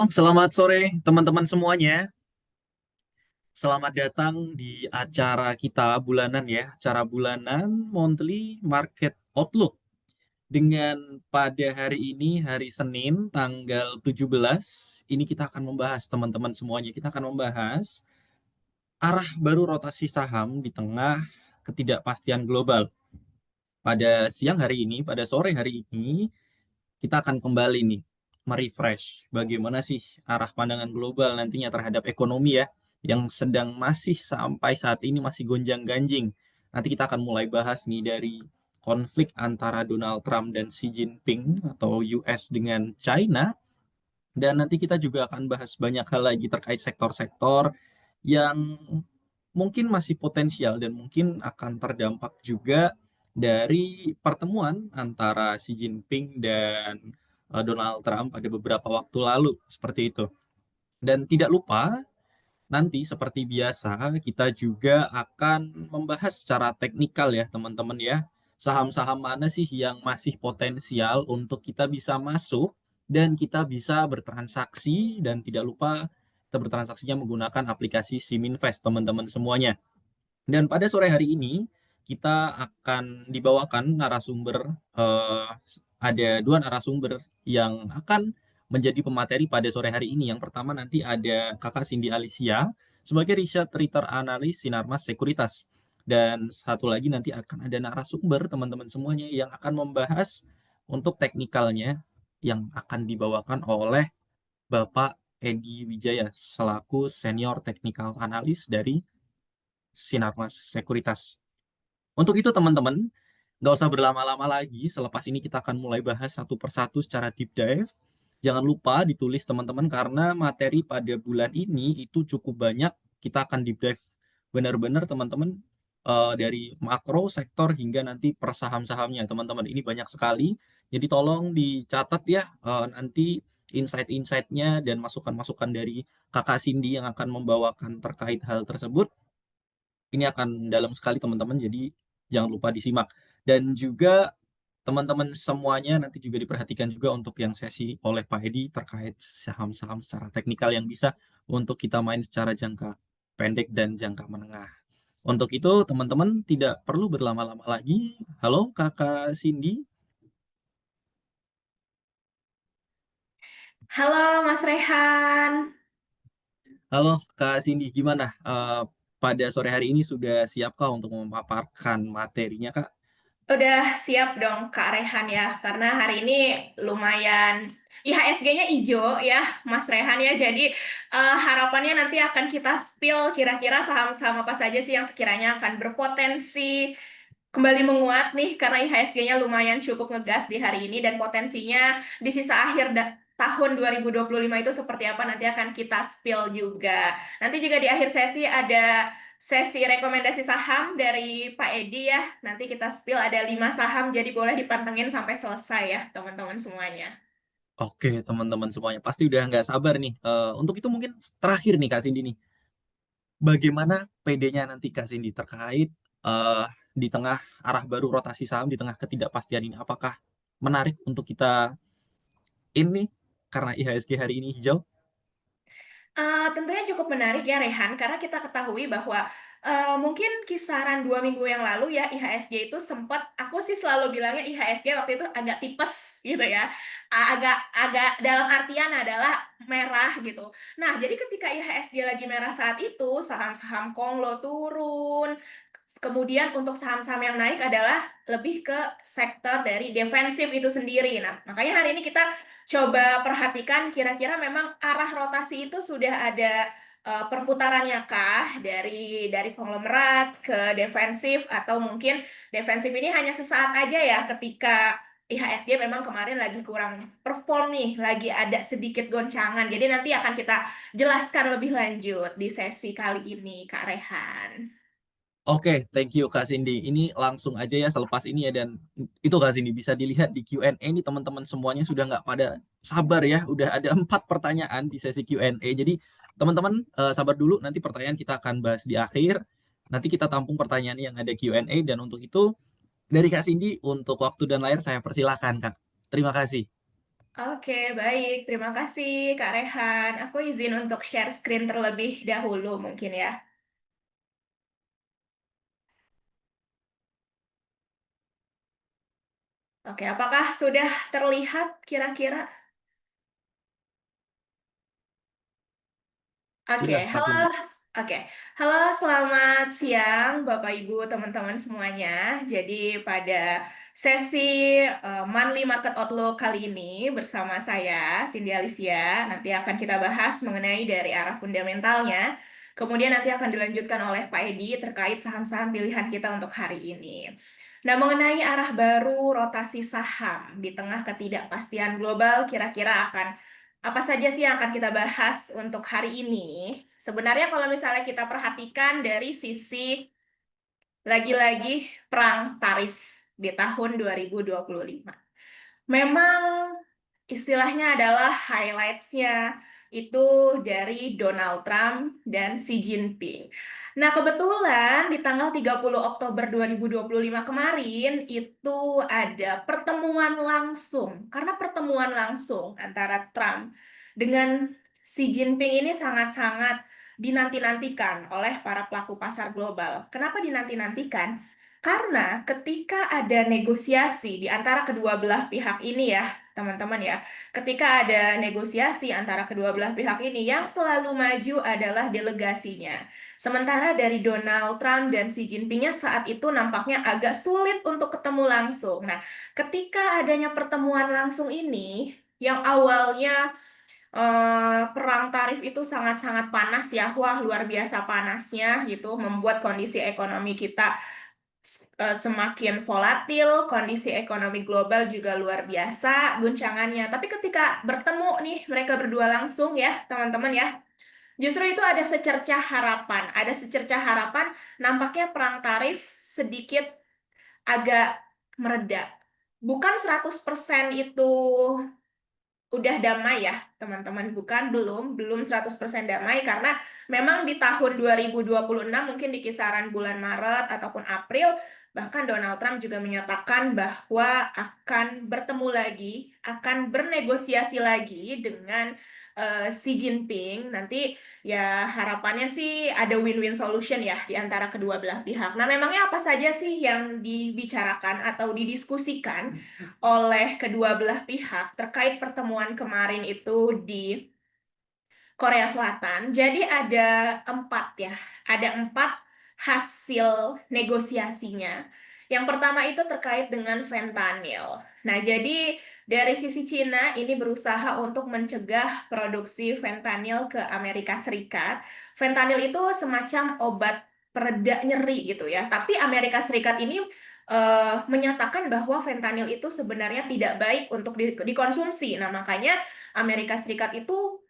Selamat sore teman-teman semuanya. Selamat datang di acara kita bulanan ya, acara bulanan Monthly Market Outlook. Dengan pada hari ini, hari Senin, tanggal 17, ini kita akan membahas teman-teman semuanya. Kita akan membahas arah baru rotasi saham di tengah ketidakpastian global. Pada siang hari ini, pada sore hari ini, kita akan kembali nih merefresh bagaimana sih arah pandangan global nantinya terhadap ekonomi ya yang sedang masih sampai saat ini masih gonjang-ganjing. Nanti kita akan mulai bahas nih dari konflik antara Donald Trump dan Xi Jinping atau US dengan China, dan nanti kita juga akan bahas banyak hal lagi terkait sektor-sektor yang mungkin masih potensial dan mungkin akan terdampak juga dari pertemuan antara Xi Jinping dan Donald Trump pada beberapa waktu lalu, seperti itu. Dan tidak lupa, nanti seperti biasa kita juga akan membahas secara teknikal ya teman-teman ya. Saham-saham mana sih yang masih potensial untuk kita bisa masuk dan kita bisa bertransaksi, dan tidak lupa kita bertransaksinya menggunakan aplikasi Siminvest teman-teman semuanya. Dan pada sore hari ini kita akan dibawakan narasumber, ada dua narasumber yang akan menjadi pemateri pada sore hari ini. Yang pertama nanti ada Kakak Cindy Alicia sebagai Research Return Analyst Sinarmas Sekuritas. Dan satu lagi nanti akan ada narasumber teman-teman semuanya yang akan membahas untuk teknikalnya yang akan dibawakan oleh Bapak Edi Wijaya selaku Senior Technical Analyst dari Sinarmas Sekuritas. Untuk itu teman-teman, nggak usah berlama-lama lagi. Selepas ini kita akan mulai bahas satu persatu secara deep dive. Jangan lupa ditulis teman-teman karena materi pada bulan ini itu cukup banyak. Kita akan deep dive benar-benar teman-teman, dari makro sektor hingga nanti per saham-sahamnya teman-teman. Ini banyak sekali. Jadi tolong dicatat ya, nanti insight-insightnya dan masukan-masukan dari Kakak Cindy yang akan membawakan terkait hal tersebut. Ini akan dalam sekali teman-teman, jadi jangan lupa disimak. Dan juga teman-teman semuanya nanti juga diperhatikan juga untuk yang sesi oleh Pak Edi terkait saham-saham secara teknikal yang bisa untuk kita main secara jangka pendek dan jangka menengah. Untuk itu teman-teman tidak perlu berlama-lama lagi. Halo Kakak Cindy. Halo Mas Rehan, Halo Kak Cindy, gimana? Pada sore hari ini sudah siapkah untuk memaparkan materinya Kak? udah siap dong Kak Rehan ya, karena hari ini lumayan IHSG-nya hijau ya Mas Rehan ya, jadi harapannya nanti akan kita spill kira-kira saham-saham apa saja sih yang sekiranya akan berpotensi kembali menguat nih, karena IHSG-nya lumayan cukup ngegas di hari ini dan potensinya di sisa akhir tahun 2025 itu seperti apa nanti akan kita spill juga. Nanti juga di akhir sesi ada sesi rekomendasi saham dari Pak Edi ya. Nanti kita spill ada 5 saham, jadi boleh dipantengin sampai selesai ya teman-teman semuanya. Oke, teman-teman semuanya pasti udah nggak sabar nih. Untuk itu mungkin terakhir nih Kak Cindy nih, bagaimana PD-nya nanti Kak Cindy terkait eh, di tengah arah baru rotasi saham di tengah ketidakpastian ini, apakah menarik untuk kita ini karena IHSG hari ini hijau? Tentunya cukup menarik ya Rehan, karena kita ketahui bahwa mungkin kisaran 2 minggu yang lalu ya IHSG itu sempat, aku sih selalu bilangnya IHSG waktu itu agak tipes gitu ya. Agak agak dalam artian adalah merah gitu. Nah, jadi ketika IHSG lagi merah saat itu, saham-saham Konglo turun. Kemudian untuk saham-saham yang naik adalah lebih ke sektor dari defensif itu sendiri. Nah, makanya hari ini kita coba perhatikan kira-kira memang arah rotasi itu sudah ada perputarannya kah dari konglomerat ke defensif, atau mungkin defensif ini hanya sesaat aja ya ketika IHSG memang kemarin lagi kurang perform nih, lagi ada sedikit goncangan. Jadi nanti akan kita jelaskan lebih lanjut di sesi kali ini, Kak Rehan. Oke, thank you Kak Cindy. Ini langsung aja ya selepas ini ya, dan itu Kak Cindy bisa dilihat di Q&A ini teman-teman semuanya sudah nggak pada sabar ya. Udah ada 4 pertanyaan di sesi Q&A. Jadi teman-teman sabar dulu, nanti pertanyaan kita akan bahas di akhir. Nanti kita tampung pertanyaan yang ada Q&A, dan untuk itu dari Kak Cindy untuk waktu dan layar saya persilahkan Kak. Terima kasih. Oke, baik. Terima kasih, Kak Rehan. Aku izin untuk share screen terlebih dahulu mungkin ya. Oke, apakah sudah terlihat kira-kira? Oke, Silahkan, halo, Cindy. oke, halo, selamat siang, Bapak Ibu, teman-teman semuanya. Jadi pada sesi Monthly Market Outlook kali ini bersama saya, Cindy Alicia, nanti akan kita bahas mengenai dari arah fundamentalnya. Kemudian nanti akan dilanjutkan oleh Pak Edi terkait saham-saham pilihan kita untuk hari ini. Nah, mengenai arah baru rotasi saham di tengah ketidakpastian global, kira-kira akan apa saja sih yang akan kita bahas untuk hari ini? Sebenarnya kalau misalnya kita perhatikan dari sisi lagi-lagi perang tarif di tahun 2025. Memang istilahnya adalah highlights-nya itu dari Donald Trump dan Xi Jinping. Nah, kebetulan di tanggal 30 Oktober 2025 kemarin itu ada pertemuan langsung. Karena pertemuan langsung antara Trump dengan Xi Jinping ini sangat-sangat dinanti-nantikan oleh para pelaku pasar global. Kenapa dinanti-nantikan? Karena ketika ada negosiasi di antara kedua belah pihak ini ya, teman-teman ya, ketika ada negosiasi antara kedua belah pihak ini, yang selalu maju adalah delegasinya. Sementara dari Donald Trump dan Xi Jinpingnya saat itu nampaknya agak sulit untuk ketemu langsung. Nah, ketika adanya pertemuan langsung ini, yang awalnya perang tarif itu sangat-sangat panas ya, wah luar biasa panasnya gitu, membuat kondisi ekonomi kita semakin volatil, kondisi ekonomi global juga luar biasa guncangannya. Tapi ketika bertemu nih mereka berdua langsung ya, teman-teman ya, justru itu ada secercah harapan. Ada secercah harapan, nampaknya perang tarif sedikit agak mereda. Bukan 100% itu udah damai ya, teman-teman. Bukan, belum 100% damai karena memang di tahun 2026 mungkin di kisaran bulan Maret ataupun April bahkan Donald Trump juga menyatakan bahwa akan bertemu lagi, akan bernegosiasi lagi dengan Xi Jinping. Nanti ya harapannya sih ada win-win solution ya di antara kedua belah pihak. Nah, memangnya apa saja sih yang dibicarakan atau didiskusikan oleh kedua belah pihak terkait pertemuan kemarin itu di Korea Selatan? Jadi ada empat ya, ada empat hasil negosiasinya. Yang pertama itu terkait dengan fentanyl. Nah, jadi dari sisi Cina ini berusaha untuk mencegah produksi fentanyl ke Amerika Serikat. Fentanyl itu semacam obat pereda nyeri gitu ya. Tapi Amerika Serikat ini menyatakan bahwa fentanyl itu sebenarnya tidak baik untuk dikonsumsi. Nah, makanya Amerika Serikat itu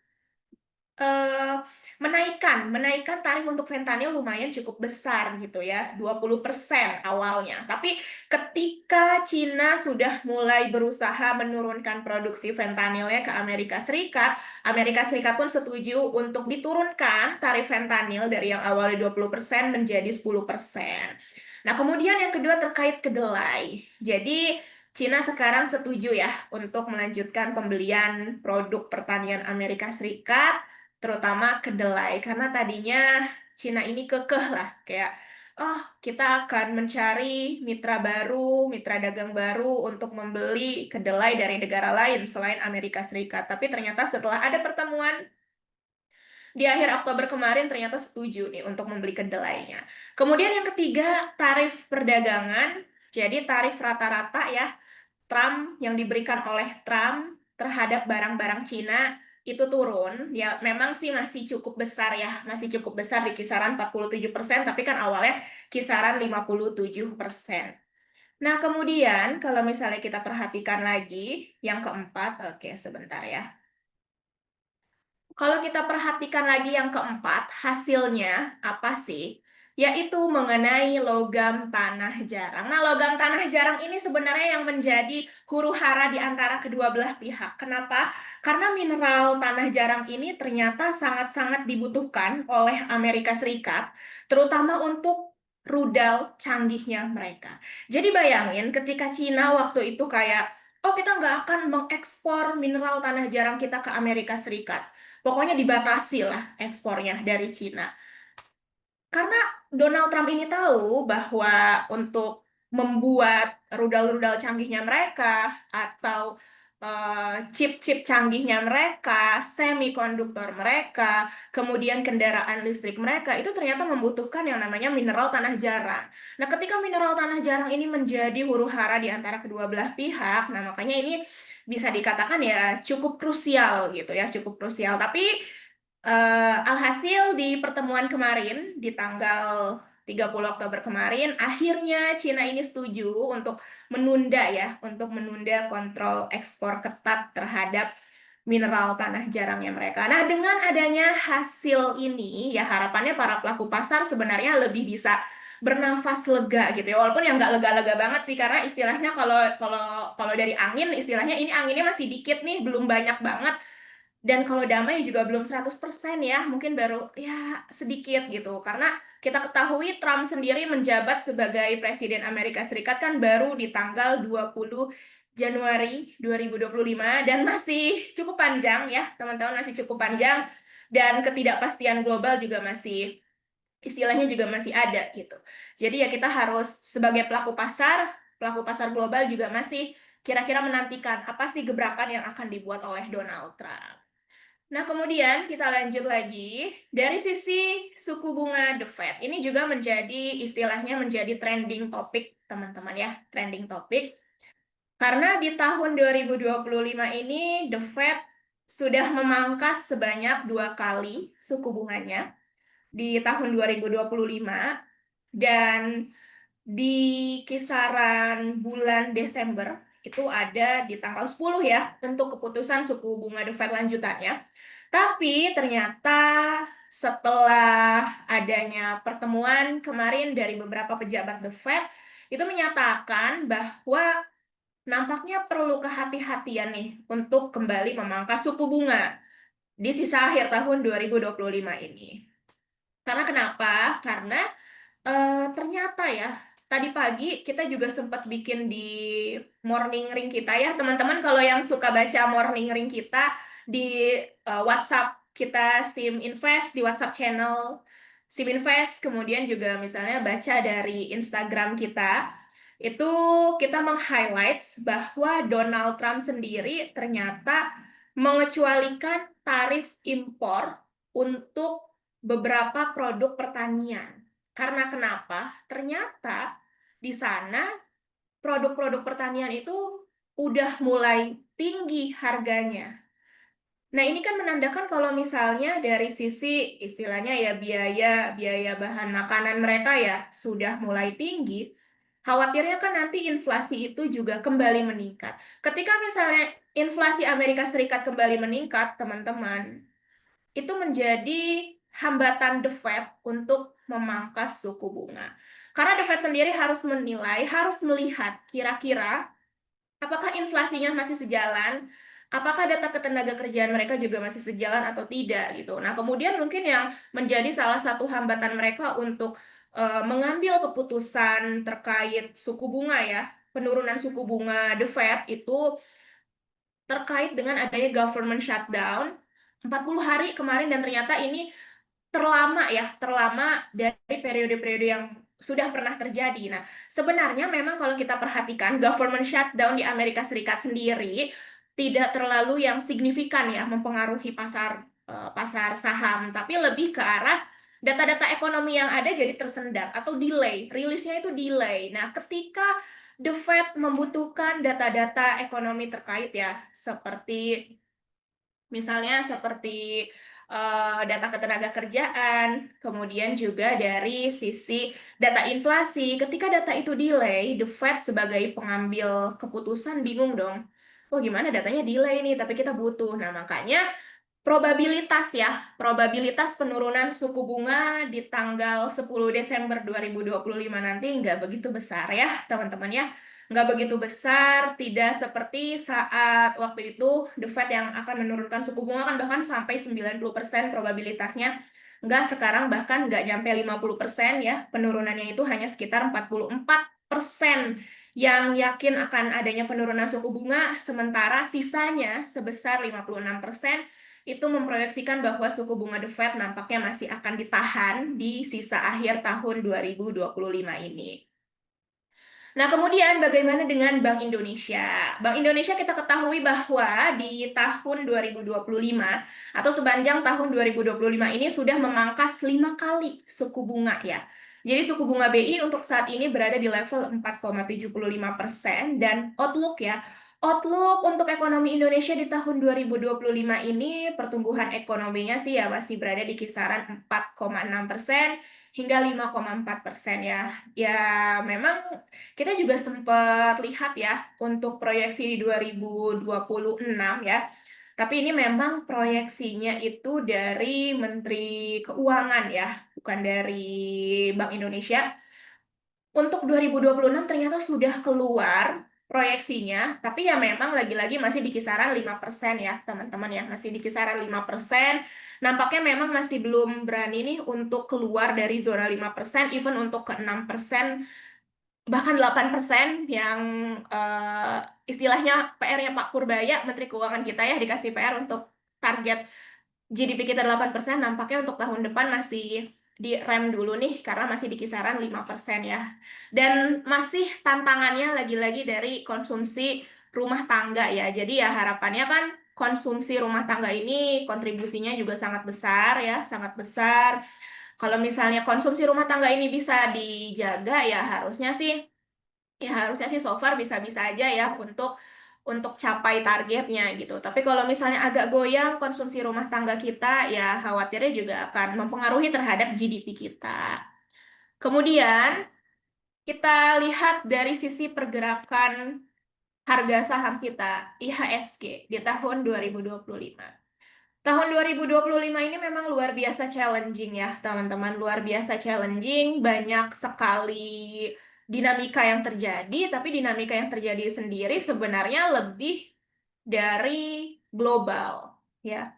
eh, menaikkan tarif untuk fentanyl lumayan cukup besar gitu ya, 20% awalnya. Tapi ketika Cina sudah mulai berusaha menurunkan produksi fentanylnya ke Amerika Serikat pun setuju untuk diturunkan tarif fentanyl dari yang awalnya 20% menjadi 10%. Nah, kemudian yang kedua terkait kedelai. Jadi Cina sekarang setuju ya untuk melanjutkan pembelian produk pertanian Amerika Serikat terutama kedelai karena tadinya Cina ini kekeh lah kayak oh kita akan mencari mitra baru, mitra dagang baru untuk membeli kedelai dari negara lain selain Amerika Serikat. Tapi ternyata setelah ada pertemuan di akhir Oktober kemarin ternyata setuju nih untuk membeli kedelainya. Kemudian yang ketiga tarif perdagangan. Jadi tarif rata-rata ya Trump yang diberikan oleh Trump terhadap barang-barang Cina itu turun. Ya, memang sih masih cukup besar ya, masih cukup besar di kisaran 47%, tapi kan awalnya kisaran 57%. Nah, kemudian kalau misalnya kita perhatikan lagi yang keempat, oke sebentar ya. Kalau kita perhatikan lagi yang keempat, hasilnya apa sih? Yaitu mengenai logam tanah jarang. Nah, logam tanah jarang ini sebenarnya yang menjadi huru hara di antara kedua belah pihak. Kenapa? Karena mineral tanah jarang ini ternyata sangat-sangat dibutuhkan oleh Amerika Serikat, terutama untuk rudal canggihnya mereka. Jadi bayangin ketika Cina waktu itu kayak oh kita nggak akan mengekspor mineral tanah jarang kita ke Amerika Serikat. Pokoknya dibatasi lah ekspornya dari Cina. Karena Donald Trump ini tahu bahwa untuk membuat rudal-rudal canggihnya mereka atau chip-chip canggihnya mereka, semikonduktor mereka, kemudian kendaraan listrik mereka itu ternyata membutuhkan yang namanya mineral tanah jarang. Nah, ketika mineral tanah jarang ini menjadi huru-hara di antara kedua belah pihak, nah makanya ini bisa dikatakan ya cukup krusial gitu ya, cukup krusial. Tapi alhasil di pertemuan kemarin, di tanggal 30 Oktober kemarin, akhirnya Cina ini setuju untuk menunda ya, untuk menunda kontrol ekspor ketat terhadap mineral tanah jarangnya mereka. Nah, dengan adanya hasil ini, ya harapannya para pelaku pasar sebenarnya lebih bisa bernafas lega gitu ya. Walaupun yang nggak lega-lega banget sih, karena istilahnya kalau kalau kalau dari angin, istilahnya ini anginnya masih dikit nih, belum banyak banget. Dan kalau damai juga belum 100% ya, mungkin baru ya sedikit gitu. Karena kita ketahui Trump sendiri menjabat sebagai Presiden Amerika Serikat kan baru di tanggal 20 Januari 2025 dan masih cukup panjang ya, teman-teman masih cukup panjang dan ketidakpastian global juga masih istilahnya juga masih ada gitu. Jadi ya kita harus sebagai pelaku pasar global juga masih kira-kira menantikan apa sih gebrakan yang akan dibuat oleh Donald Trump. Nah, kemudian kita lanjut lagi dari sisi suku bunga The Fed. Ini juga menjadi istilahnya menjadi trending topik, teman-teman ya, trending topik. Karena di tahun 2025 ini The Fed sudah memangkas sebanyak 2 kali suku bunganya di tahun 2025 dan di kisaran bulan Desember itu ada di tanggal 10 ya untuk keputusan suku bunga The Fed lanjutannya. Tapi ternyata setelah adanya pertemuan kemarin dari beberapa pejabat The Fed itu menyatakan bahwa nampaknya perlu kehati-hatian nih untuk kembali memangkas suku bunga di sisa akhir tahun 2025 ini. Karena kenapa? Karena ternyata ya, tadi pagi kita juga sempat bikin di morning ring kita ya, teman-teman kalau yang suka baca morning ring kita di WhatsApp kita SIM Invest, di WhatsApp channel SIM Invest, kemudian juga misalnya baca dari Instagram kita, itu kita meng-highlight bahwa Donald Trump sendiri ternyata mengecualikan tarif impor untuk beberapa produk pertanian. Karena kenapa? Ternyata di sana produk-produk pertanian itu udah mulai tinggi harganya. Nah, ini kan menandakan kalau misalnya dari sisi istilahnya ya biaya biaya bahan makanan mereka ya sudah mulai tinggi. Khawatirnya kan nanti inflasi itu juga kembali meningkat. Ketika misalnya inflasi Amerika Serikat kembali meningkat, teman-teman, itu menjadi hambatan The Fed untuk memangkas suku bunga. Karena The Fed sendiri harus menilai, harus melihat kira-kira apakah inflasinya masih sejalan, apakah data ketenaga kerjaan mereka juga masih sejalan atau tidak gitu. Nah, kemudian mungkin yang menjadi salah satu hambatan mereka untuk mengambil keputusan terkait suku bunga ya, penurunan suku bunga The Fed itu terkait dengan adanya government shutdown 40 hari kemarin dan ternyata ini terlama ya, terlama dari periode-periode yang sudah pernah terjadi. Nah, sebenarnya memang kalau kita perhatikan government shutdown di Amerika Serikat sendiri tidak terlalu yang signifikan ya mempengaruhi pasar saham, tapi lebih ke arah data-data ekonomi yang ada jadi tersendat atau delay, rilisnya itu delay. Nah, ketika The Fed membutuhkan data-data ekonomi terkait ya, seperti misalnya seperti data ketenaga kerjaan, kemudian juga dari sisi data inflasi. Ketika data itu delay, The Fed sebagai pengambil keputusan bingung dong. Oh, gimana datanya delay nih, tapi kita butuh. Nah, makanya probabilitas ya, probabilitas penurunan suku bunga di tanggal 10 Desember 2025 nanti nggak begitu besar ya, teman-teman ya. Nggak begitu besar, tidak seperti saat waktu itu The Fed yang akan menurunkan suku bunga kan bahkan sampai 90% probabilitasnya. Nggak sekarang bahkan nggak nyampe 50% ya, penurunannya itu hanya sekitar 44%. yang yakin akan adanya penurunan suku bunga, sementara sisanya sebesar 56% itu memproyeksikan bahwa suku bunga The Fed nampaknya masih akan ditahan di sisa akhir tahun 2025 ini. Nah, kemudian bagaimana dengan Bank Indonesia? Bank Indonesia kita ketahui bahwa di tahun 2025 atau sepanjang tahun 2025 ini sudah memangkas 5 kali suku bunga ya. Jadi suku bunga BI untuk saat ini berada di level 4,75% dan outlook ya. Outlook untuk ekonomi Indonesia di tahun 2025 ini pertumbuhan ekonominya sih ya masih berada di kisaran 4,6% hingga 5,4% ya. Ya, memang kita juga sempat lihat ya untuk proyeksi di 2026 ya. Tapi ini memang proyeksinya itu dari Menteri Keuangan ya, bukan dari Bank Indonesia. Untuk 2026 ternyata sudah keluar proyeksinya, tapi ya memang lagi-lagi masih di kisaran 5% ya, teman-teman ya, masih di kisaran 5%. Nampaknya memang masih belum berani nih untuk keluar dari zona 5%, even untuk ke 6%, bahkan 8% yang eh, istilahnya PR-nya Pak Purbaya, Menteri Keuangan kita ya, dikasih PR untuk target GDP kita 8%, nampaknya untuk tahun depan masih direm dulu nih, karena masih di kisaran 5% ya. Dan masih tantangannya lagi-lagi dari konsumsi rumah tangga ya. Jadi ya harapannya kan konsumsi rumah tangga ini kontribusinya juga sangat besar ya, sangat besar. Kalau misalnya konsumsi rumah tangga ini bisa dijaga ya harusnya sih so far bisa-bisa aja ya untuk capai targetnya gitu. Tapi kalau misalnya agak goyang konsumsi rumah tangga kita, ya khawatirnya juga akan mempengaruhi terhadap GDP kita. Kemudian kita lihat dari sisi pergerakan harga saham kita, IHSG, di tahun 2025. Tahun 2025 ini memang luar biasa challenging ya, teman-teman. Luar biasa challenging, banyak sekali dinamika yang terjadi, tapi dinamika yang terjadi sendiri sebenarnya lebih dari global, ya.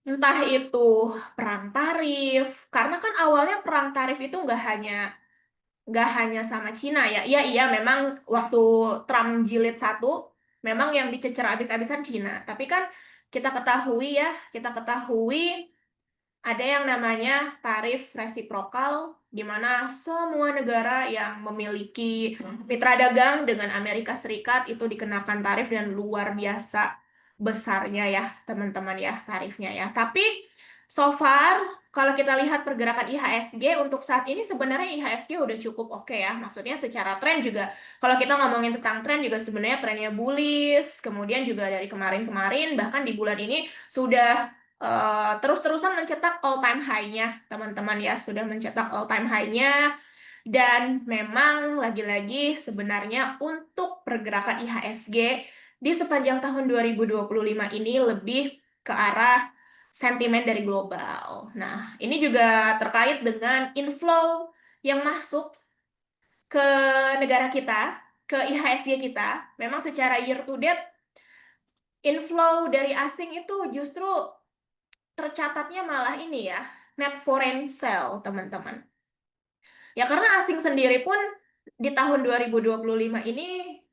Entah itu perang tarif, karena kan awalnya perang tarif itu nggak hanya sama Cina ya. Iya, iya, memang waktu Trump jilid satu, memang yang dicecer habis-habisan Cina. Tapi kan kita ketahui ada yang namanya tarif resiprokal, di mana semua negara yang memiliki mitra dagang dengan Amerika Serikat itu dikenakan tarif dan luar biasa besarnya ya, teman-teman ya, tarifnya ya. Tapi so far, kalau kita lihat pergerakan IHSG untuk saat ini sebenarnya IHSG udah cukup oke ya. Maksudnya secara tren juga, kalau kita ngomongin tentang tren juga sebenarnya trennya bullish, kemudian juga dari kemarin-kemarin, bahkan di bulan ini sudah terus-terusan mencetak all time high-nya, teman-teman ya, sudah mencetak all time high-nya. Dan memang lagi-lagi sebenarnya untuk pergerakan IHSG di sepanjang tahun 2025 ini lebih ke arah sentimen dari global. Nah, ini juga terkait dengan inflow yang masuk ke negara kita, ke IHSG kita. Memang secara year to date, inflow dari asing itu justru tercatatnya malah ini ya, net foreign sale, teman-teman. Ya karena asing sendiri pun di tahun 2025 ini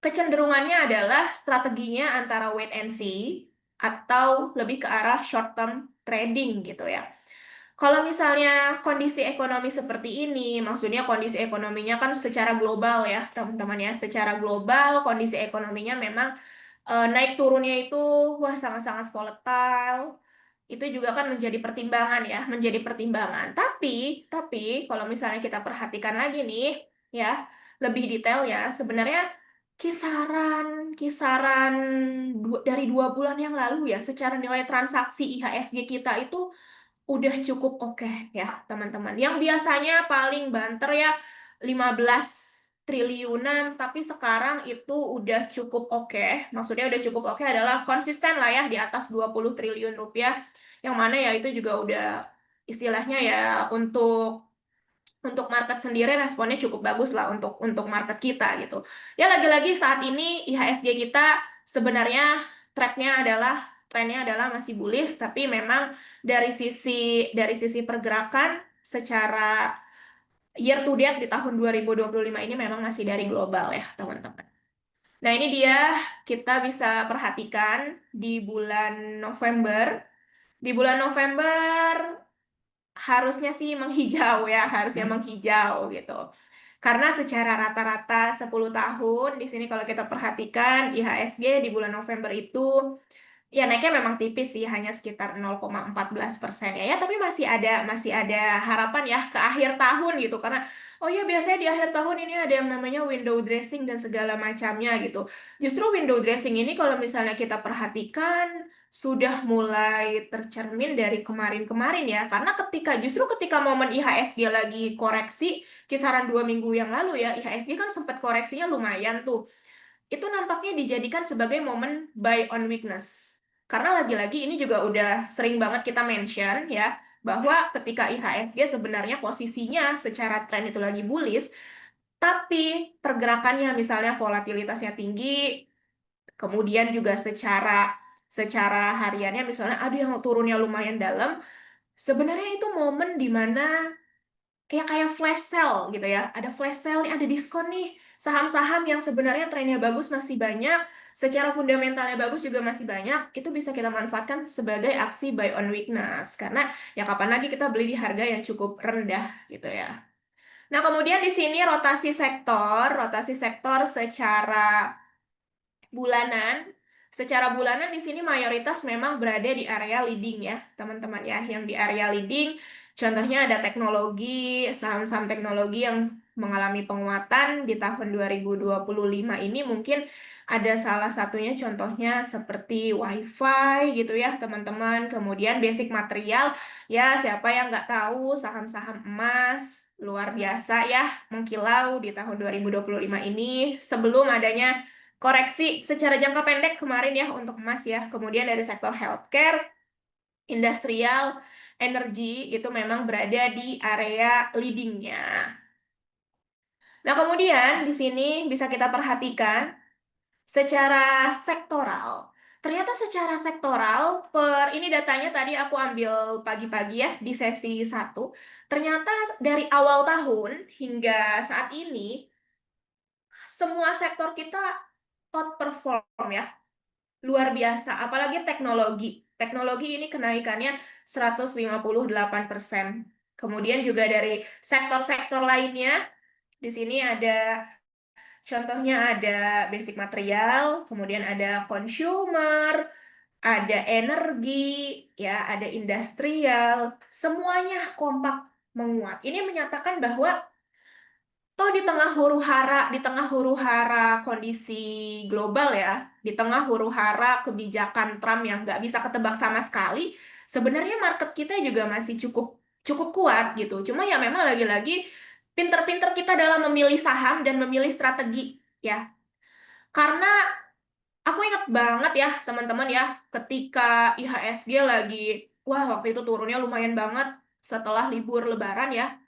kecenderungannya adalah strateginya antara wait and see atau lebih ke arah short term trading gitu ya. Kalau misalnya kondisi ekonomi seperti ini, maksudnya kondisi ekonominya kan secara global ya, teman-teman ya, secara global kondisi ekonominya memang naik turunnya itu wah sangat-sangat volatile. Itu juga kan menjadi pertimbangan ya, menjadi pertimbangan. Tapi kalau misalnya kita perhatikan lagi nih, ya, lebih detail ya, sebenarnya kisaran kisaran dari 2 bulan yang lalu ya, secara nilai transaksi IHSG kita itu udah cukup oke ya, teman-teman. Yang biasanya paling banter ya 15 triliunan, tapi sekarang itu udah cukup oke. Maksudnya udah cukup oke adalah konsisten lah ya di atas 20 triliun rupiah. Yang mana ya itu juga udah istilahnya ya untuk market sendiri responnya cukup bagus lah untuk market kita gitu. Ya lagi-lagi saat ini IHSG kita sebenarnya tracknya adalah trennya adalah masih bullish, tapi memang dari sisi pergerakan secara year to date di tahun 2025 ini memang masih dari global ya, teman-teman. Nah, ini dia kita bisa perhatikan di bulan November. Di bulan November harusnya sih menghijau ya, harusnya menghijau gitu. Karena secara rata-rata 10 tahun di sini kalau kita perhatikan IHSG di bulan November itu ya naiknya memang tipis sih, hanya sekitar 0,14% ya, ya, tapi masih ada harapan ya ke akhir tahun gitu, karena oh ya biasanya di akhir tahun ini ada yang namanya window dressing dan segala macamnya gitu. Justru window dressing ini kalau misalnya kita perhatikan sudah mulai tercermin dari kemarin-kemarin ya, karena justru ketika momen IHSG lagi koreksi kisaran 2 minggu yang lalu ya, IHSG kan sempat koreksinya lumayan tuh, itu nampaknya dijadikan sebagai momen buy on weakness. Karena lagi-lagi ini juga udah sering banget kita mention ya, bahwa ketika IHSG sebenarnya posisinya secara tren itu lagi bullish, tapi pergerakannya misalnya volatilitasnya tinggi, kemudian juga secara secara hariannya misalnya ada yang turunnya lumayan dalam, sebenarnya itu momen di mana ya kayak flash sale gitu ya. Ada flash sale nih, ada diskon nih. Saham-saham yang sebenarnya trennya bagus masih banyak, secara fundamentalnya bagus juga masih banyak, itu bisa kita manfaatkan sebagai aksi buy on weakness. Karena ya kapan lagi kita beli di harga yang cukup rendah gitu ya. Nah, kemudian di sini rotasi sektor secara bulanan. Secara bulanan di sini mayoritas memang berada di area leading ya, teman-teman ya. Yang di area leading, contohnya ada teknologi, saham-saham teknologi yang mengalami penguatan di tahun 2025 ini mungkin ada salah satunya contohnya seperti WiFi gitu ya, teman-teman. Kemudian basic material, ya siapa yang nggak tahu saham-saham emas luar biasa ya, mengkilau di tahun 2025 ini sebelum adanya koreksi secara jangka pendek kemarin ya untuk emas ya. Kemudian dari sektor healthcare, industrial, energi itu memang berada di area leadingnya. Nah, kemudian di sini bisa kita perhatikan secara sektoral. Ternyata secara sektoral, ini datanya tadi aku ambil pagi-pagi ya di sesi 1. Ternyata dari awal tahun hingga saat ini, semua sektor kita outperform ya. Luar biasa, apalagi teknologi. Teknologi ini kenaikannya 158%. Kemudian juga dari sektor-sektor lainnya, di sini ada contohnya ada basic material, kemudian ada consumer, ada energi, ya, ada industrial, semuanya kompak menguat. Ini menyatakan bahwa toh di tengah huru hara kondisi global ya, di tengah huru hara kebijakan Trump yang nggak bisa ketebak sama sekali, sebenarnya market kita juga masih cukup cukup kuat gitu. Cuma ya memang lagi-lagi pinter-pinter kita dalam memilih saham dan memilih strategi ya. Karena aku ingat banget ya teman-teman ya, ketika IHSG lagi, wah waktu itu turunnya lumayan banget setelah libur Lebaran ya,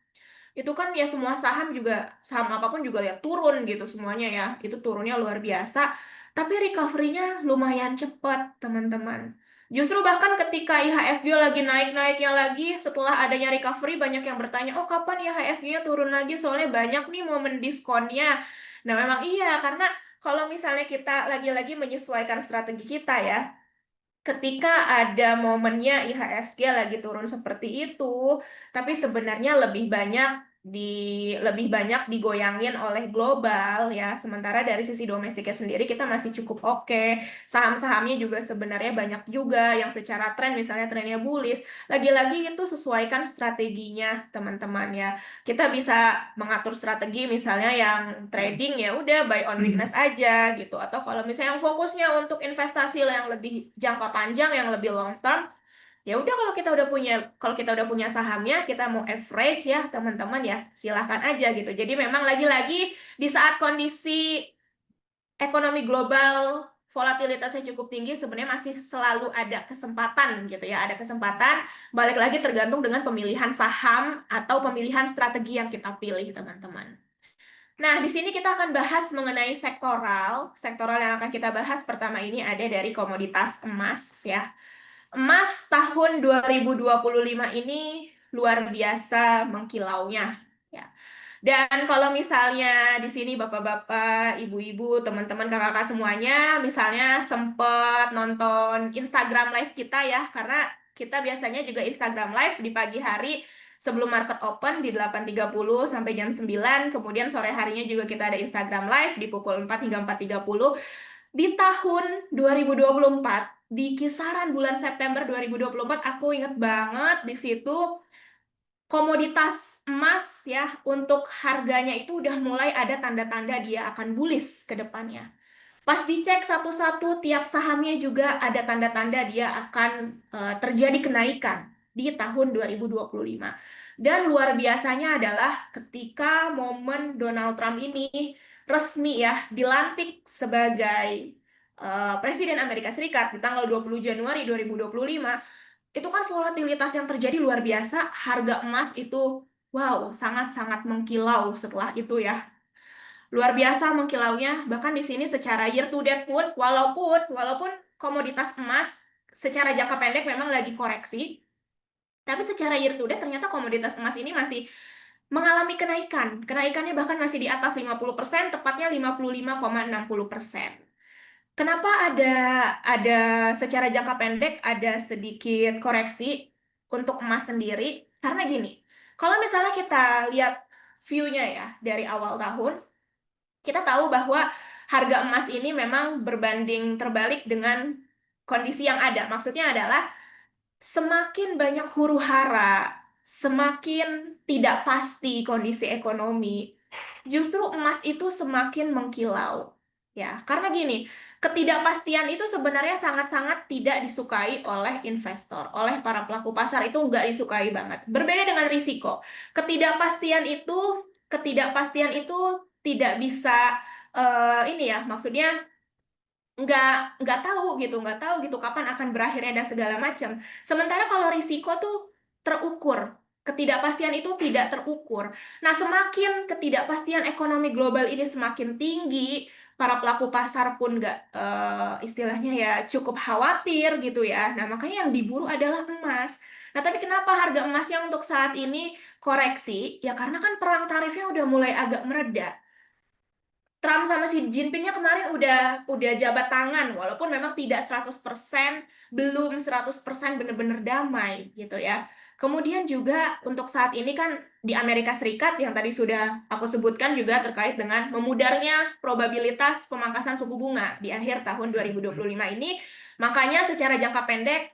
itu kan ya semua saham juga, saham apapun juga ya turun gitu semuanya ya, itu turunnya luar biasa, tapi recovery-nya lumayan cepat teman-teman. Justru bahkan ketika IHSG lagi naik-naiknya lagi, setelah adanya recovery banyak yang bertanya, oh kapan IHSG-nya turun lagi, soalnya banyak nih momen diskonnya. Nah memang iya, karena kalau misalnya kita lagi-lagi menyesuaikan strategi kita ya, ketika ada momennya IHSG lagi turun seperti itu, tapi sebenarnya di lebih banyak digoyangin oleh global ya. Sementara dari sisi domestiknya sendiri kita masih cukup oke. Saham-sahamnya juga sebenarnya banyak juga yang secara tren misalnya trennya bullish. Lagi-lagi itu sesuaikan strateginya teman-teman ya. Kita bisa mengatur strategi misalnya yang trading ya udah buy on weakness aja gitu, atau kalau misalnya yang fokusnya untuk investasi yang lebih jangka panjang yang lebih long term, ya udah kalau kita udah punya sahamnya, kita mau average ya teman-teman ya silahkan aja gitu. Jadi memang lagi-lagi di saat kondisi ekonomi global volatilitasnya cukup tinggi, sebenarnya masih selalu ada kesempatan gitu ya, ada kesempatan, balik lagi tergantung dengan pemilihan saham atau pemilihan strategi yang kita pilih teman-teman. Nah, di sini kita akan bahas mengenai sektoral. Sektoral yang akan kita bahas pertama ini ada dari komoditas emas ya. Emas tahun 2025 ini luar biasa mengkilaunya. Ya. Dan kalau misalnya di sini bapak-bapak, ibu-ibu, teman-teman, kakak-kakak semuanya, misalnya sempet nonton Instagram Live kita ya, karena kita biasanya juga Instagram Live di pagi hari sebelum market open di 8.30 sampai jam 9, kemudian sore harinya juga kita ada Instagram Live di pukul 4 hingga 4.30. Di tahun 2024, di kisaran bulan September 2024, aku inget banget di situ komoditas emas ya untuk harganya itu udah mulai ada tanda-tanda dia akan bullish ke depannya. Pas dicek satu-satu tiap sahamnya juga ada tanda-tanda dia akan terjadi kenaikan di tahun 2025. Dan luar biasanya adalah ketika momen Donald Trump ini resmi ya dilantik sebagai Presiden Amerika Serikat di tanggal 20 Januari 2025, itu kan volatilitas yang terjadi luar biasa, harga emas itu wow, sangat-sangat mengkilau setelah itu ya. Luar biasa mengkilaunya, bahkan di sini secara year to date pun walaupun komoditas emas secara jangka pendek memang lagi koreksi, tapi secara year to date ternyata komoditas emas ini masih mengalami kenaikan. Kenaikannya bahkan masih di atas 50%, tepatnya 55,60%. Kenapa ada secara jangka pendek ada sedikit koreksi untuk emas sendiri? Karena gini, kalau misalnya kita lihat view-nya ya dari awal tahun, kita tahu bahwa harga emas ini memang berbanding terbalik dengan kondisi yang ada. Maksudnya adalah semakin banyak huru-hara, semakin tidak pasti kondisi ekonomi, justru emas itu semakin mengkilau. Ya, karena gini, ketidakpastian itu sebenarnya sangat-sangat tidak disukai oleh investor, oleh para pelaku pasar itu nggak disukai banget. Berbeda dengan risiko. Ketidakpastian itu tidak bisa ini ya, maksudnya nggak tahu gitu kapan akan berakhirnya dan segala macam. Sementara kalau risiko tuh terukur, ketidakpastian itu tidak terukur. Nah, semakin ketidakpastian ekonomi global ini semakin tinggi, para pelaku pasar pun nggak istilahnya ya cukup khawatir gitu ya. Nah, makanya yang diburu adalah emas. Nah, tapi kenapa harga emasnya untuk saat ini koreksi? Ya karena kan perang tarifnya udah mulai agak mereda. Trump sama si Jinpingnya kemarin udah jabat tangan walaupun memang tidak 100% belum 100% benar-benar damai gitu ya. Kemudian juga untuk saat ini kan di Amerika Serikat yang tadi sudah aku sebutkan juga terkait dengan memudarnya probabilitas pemangkasan suku bunga di akhir tahun 2025 ini. Makanya secara jangka pendek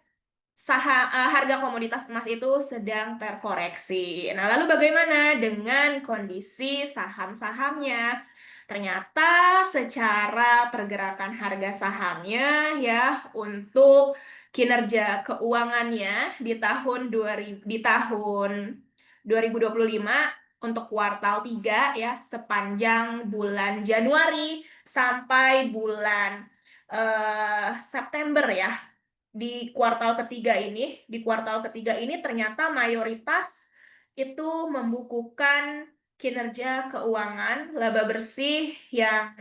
harga komoditas emas itu sedang terkoreksi. Nah, lalu bagaimana dengan kondisi saham-sahamnya? Ternyata secara pergerakan harga sahamnya ya untuk kinerja keuangannya di tahun 2025 untuk kuartal 3 ya sepanjang bulan Januari sampai bulan September ya di kuartal ketiga ini ternyata mayoritas itu membukukan kinerja keuangan laba bersih yang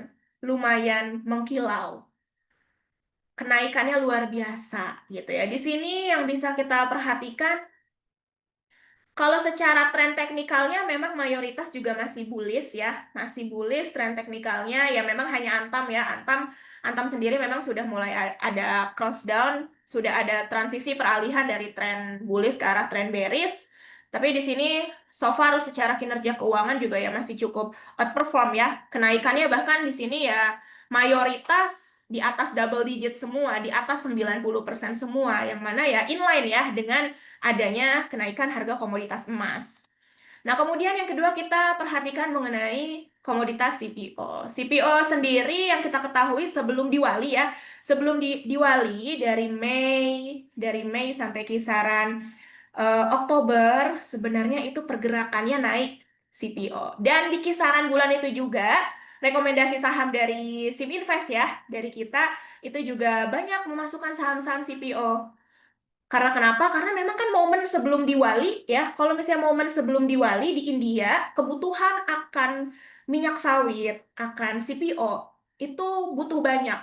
lumayan mengkilau. Kenaikannya luar biasa gitu ya. Di sini yang bisa kita perhatikan kalau secara tren teknikalnya memang mayoritas juga masih bullish ya, masih bullish tren teknikalnya ya memang hanya Antam ya, Antam sendiri memang sudah mulai ada cross down, sudah ada transisi peralihan dari tren bullish ke arah tren bearish. Tapi di sini so far secara kinerja keuangan juga ya masih cukup outperform ya. Kenaikannya bahkan di sini ya mayoritas di atas double digit semua, di atas 90% semua, yang mana ya inline ya dengan adanya kenaikan harga komoditas emas. Nah, kemudian yang kedua kita perhatikan mengenai komoditas CPO. CPO sendiri yang kita ketahui sebelum Diwali ya, sebelum Diwali dari Mei sampai kisaran Oktober sebenarnya itu pergerakannya naik CPO. Dan di kisaran bulan itu juga rekomendasi saham dari SIM Invest ya, dari kita itu juga banyak memasukkan saham-saham CPO. Karena kenapa? Karena memang kan momen sebelum Diwali ya, kalau misalnya momen sebelum Diwali di India, kebutuhan akan minyak sawit, akan CPO, itu butuh banyak.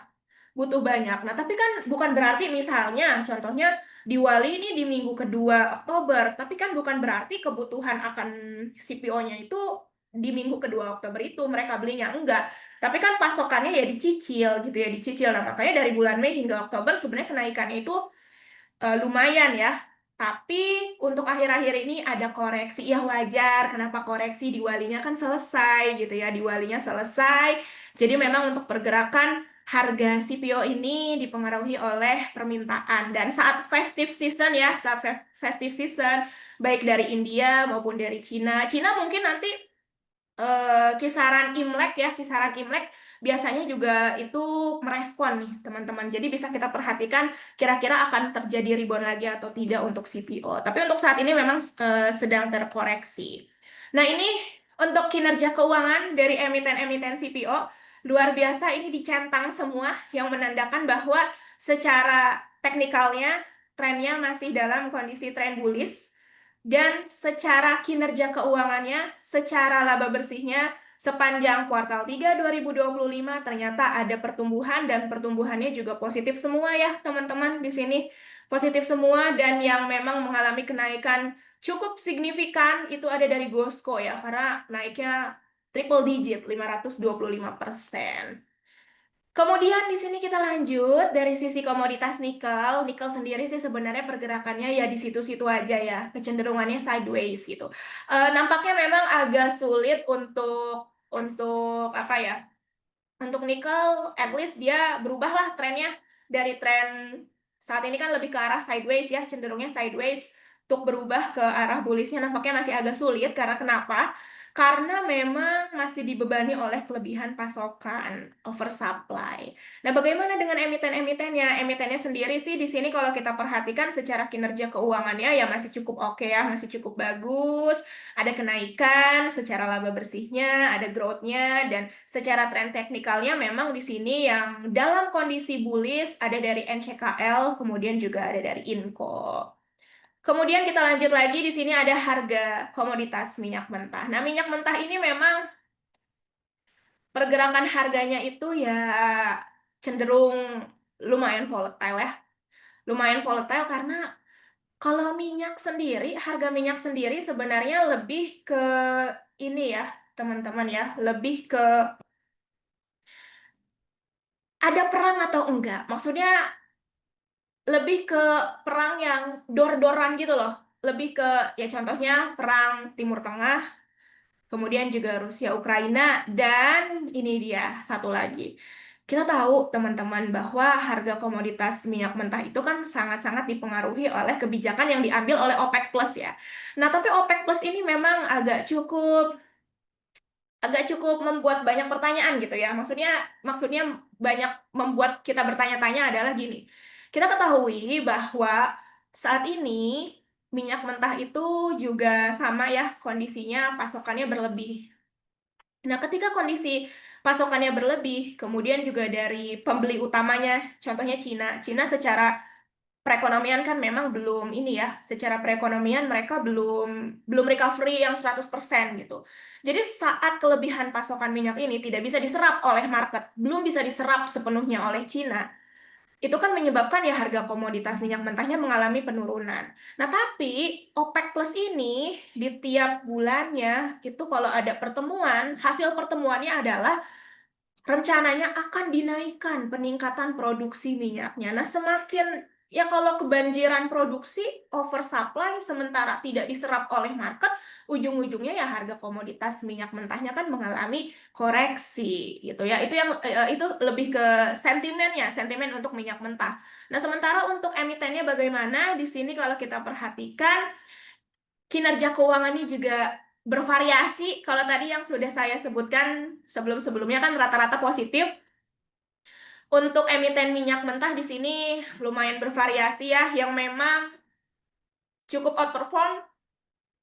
Butuh banyak. Nah, tapi kan bukan berarti misalnya, contohnya diwali ini di minggu kedua Oktober, tapi kan bukan berarti kebutuhan akan CPO-nya itu di minggu kedua Oktober itu mereka belinya enggak. Tapi kan pasokannya ya dicicil gitu ya, dicicil. Nah, makanya dari bulan Mei hingga Oktober sebenarnya kenaikannya itu lumayan ya. Tapi untuk akhir-akhir ini ada koreksi. Ya wajar, kenapa koreksi diwalinya kan selesai gitu ya. Diwalinya selesai. Jadi memang untuk pergerakan harga CPO ini dipengaruhi oleh permintaan. Dan saat festive season ya, saat festive season, baik dari India maupun dari Cina. Cina mungkin nanti kisaran Imlek ya, kisaran Imlek biasanya juga itu merespon nih teman-teman. Jadi bisa kita perhatikan kira-kira akan terjadi rebound lagi atau tidak untuk CPO. Tapi untuk saat ini memang sedang terkoreksi. Nah ini untuk kinerja keuangan dari emiten-emiten CPO luar biasa ini dicentang semua yang menandakan bahwa secara teknikalnya trennya masih dalam kondisi tren bullish dan secara kinerja keuangannya, secara laba bersihnya, sepanjang kuartal 3 2025 ternyata ada pertumbuhan dan pertumbuhannya juga positif semua ya teman-teman di sini. Positif semua dan yang memang mengalami kenaikan cukup signifikan itu ada dari Gosco ya karena naiknya triple digit 525%. Kemudian di sini kita lanjut dari sisi komoditas nikel. Nikel sendiri sih sebenarnya pergerakannya ya di situ-situ aja ya, kecenderungannya sideways gitu. Nampaknya memang agak sulit untuk apa ya? Untuk nikel, at least dia berubahlah trennya dari tren saat ini kan lebih ke arah sideways ya, cenderungnya sideways. Untuk berubah ke arah bullishnya nampaknya masih agak sulit karena kenapa? Karena memang masih dibebani oleh kelebihan pasokan, oversupply. Nah, bagaimana dengan emiten-emitennya? Emitennya sendiri sih di sini kalau kita perhatikan secara kinerja keuangannya ya masih cukup oke ya, masih cukup bagus. Ada kenaikan secara laba bersihnya, ada growth-nya, dan secara tren teknikalnya memang di sini yang dalam kondisi bullish ada dari NCKL, kemudian juga ada dari Inco. Kemudian kita lanjut lagi di sini ada harga komoditas minyak mentah. Nah, minyak mentah ini memang pergerakan harganya itu ya cenderung lumayan volatile ya. Lumayan volatile karena kalau minyak sendiri, harga minyak sendiri sebenarnya lebih ke ini ya, teman-teman ya, lebih ke ada perang atau enggak. Maksudnya lebih ke perang yang dor-doran gitu loh. Lebih ke ya contohnya perang Timur Tengah, kemudian juga Rusia Ukraina dan ini dia satu lagi. Kita tahu teman-teman bahwa harga komoditas minyak mentah itu kan sangat-sangat dipengaruhi oleh kebijakan yang diambil oleh OPEC Plus ya. Nah, tapi OPEC Plus ini memang agak cukup membuat banyak pertanyaan gitu ya. Maksudnya banyak membuat kita bertanya-tanya adalah gini. Kita ketahui bahwa saat ini minyak mentah itu juga sama ya kondisinya pasokannya berlebih. Nah, ketika kondisi pasokannya berlebih, kemudian juga dari pembeli utamanya, contohnya Cina. Cina secara perekonomian kan memang belum ini ya, secara perekonomian mereka belum belum recovery yang 100% gitu. Jadi saat kelebihan pasokan minyak ini tidak bisa diserap oleh market, belum bisa diserap sepenuhnya oleh Cina, itu kan menyebabkan ya harga komoditas minyak mentahnya mengalami penurunan. Nah, tapi OPEC Plus ini di tiap bulannya itu kalau ada pertemuan, hasil pertemuannya adalah rencananya akan dinaikkan peningkatan produksi minyaknya. Nah, semakin ya kalau kebanjiran produksi, oversupply, sementara tidak diserap oleh market, ujung-ujungnya ya harga komoditas minyak mentahnya kan mengalami koreksi gitu ya. Itu lebih ke sentimennya, sentimen untuk minyak mentah. Nah, sementara untuk emitennya bagaimana? Di sini kalau kita perhatikan kinerja keuangannya juga bervariasi. Kalau tadi yang sudah saya sebutkan sebelum-sebelumnya kan rata-rata positif. Untuk emiten minyak mentah di sini lumayan bervariasi ya, yang memang cukup outperform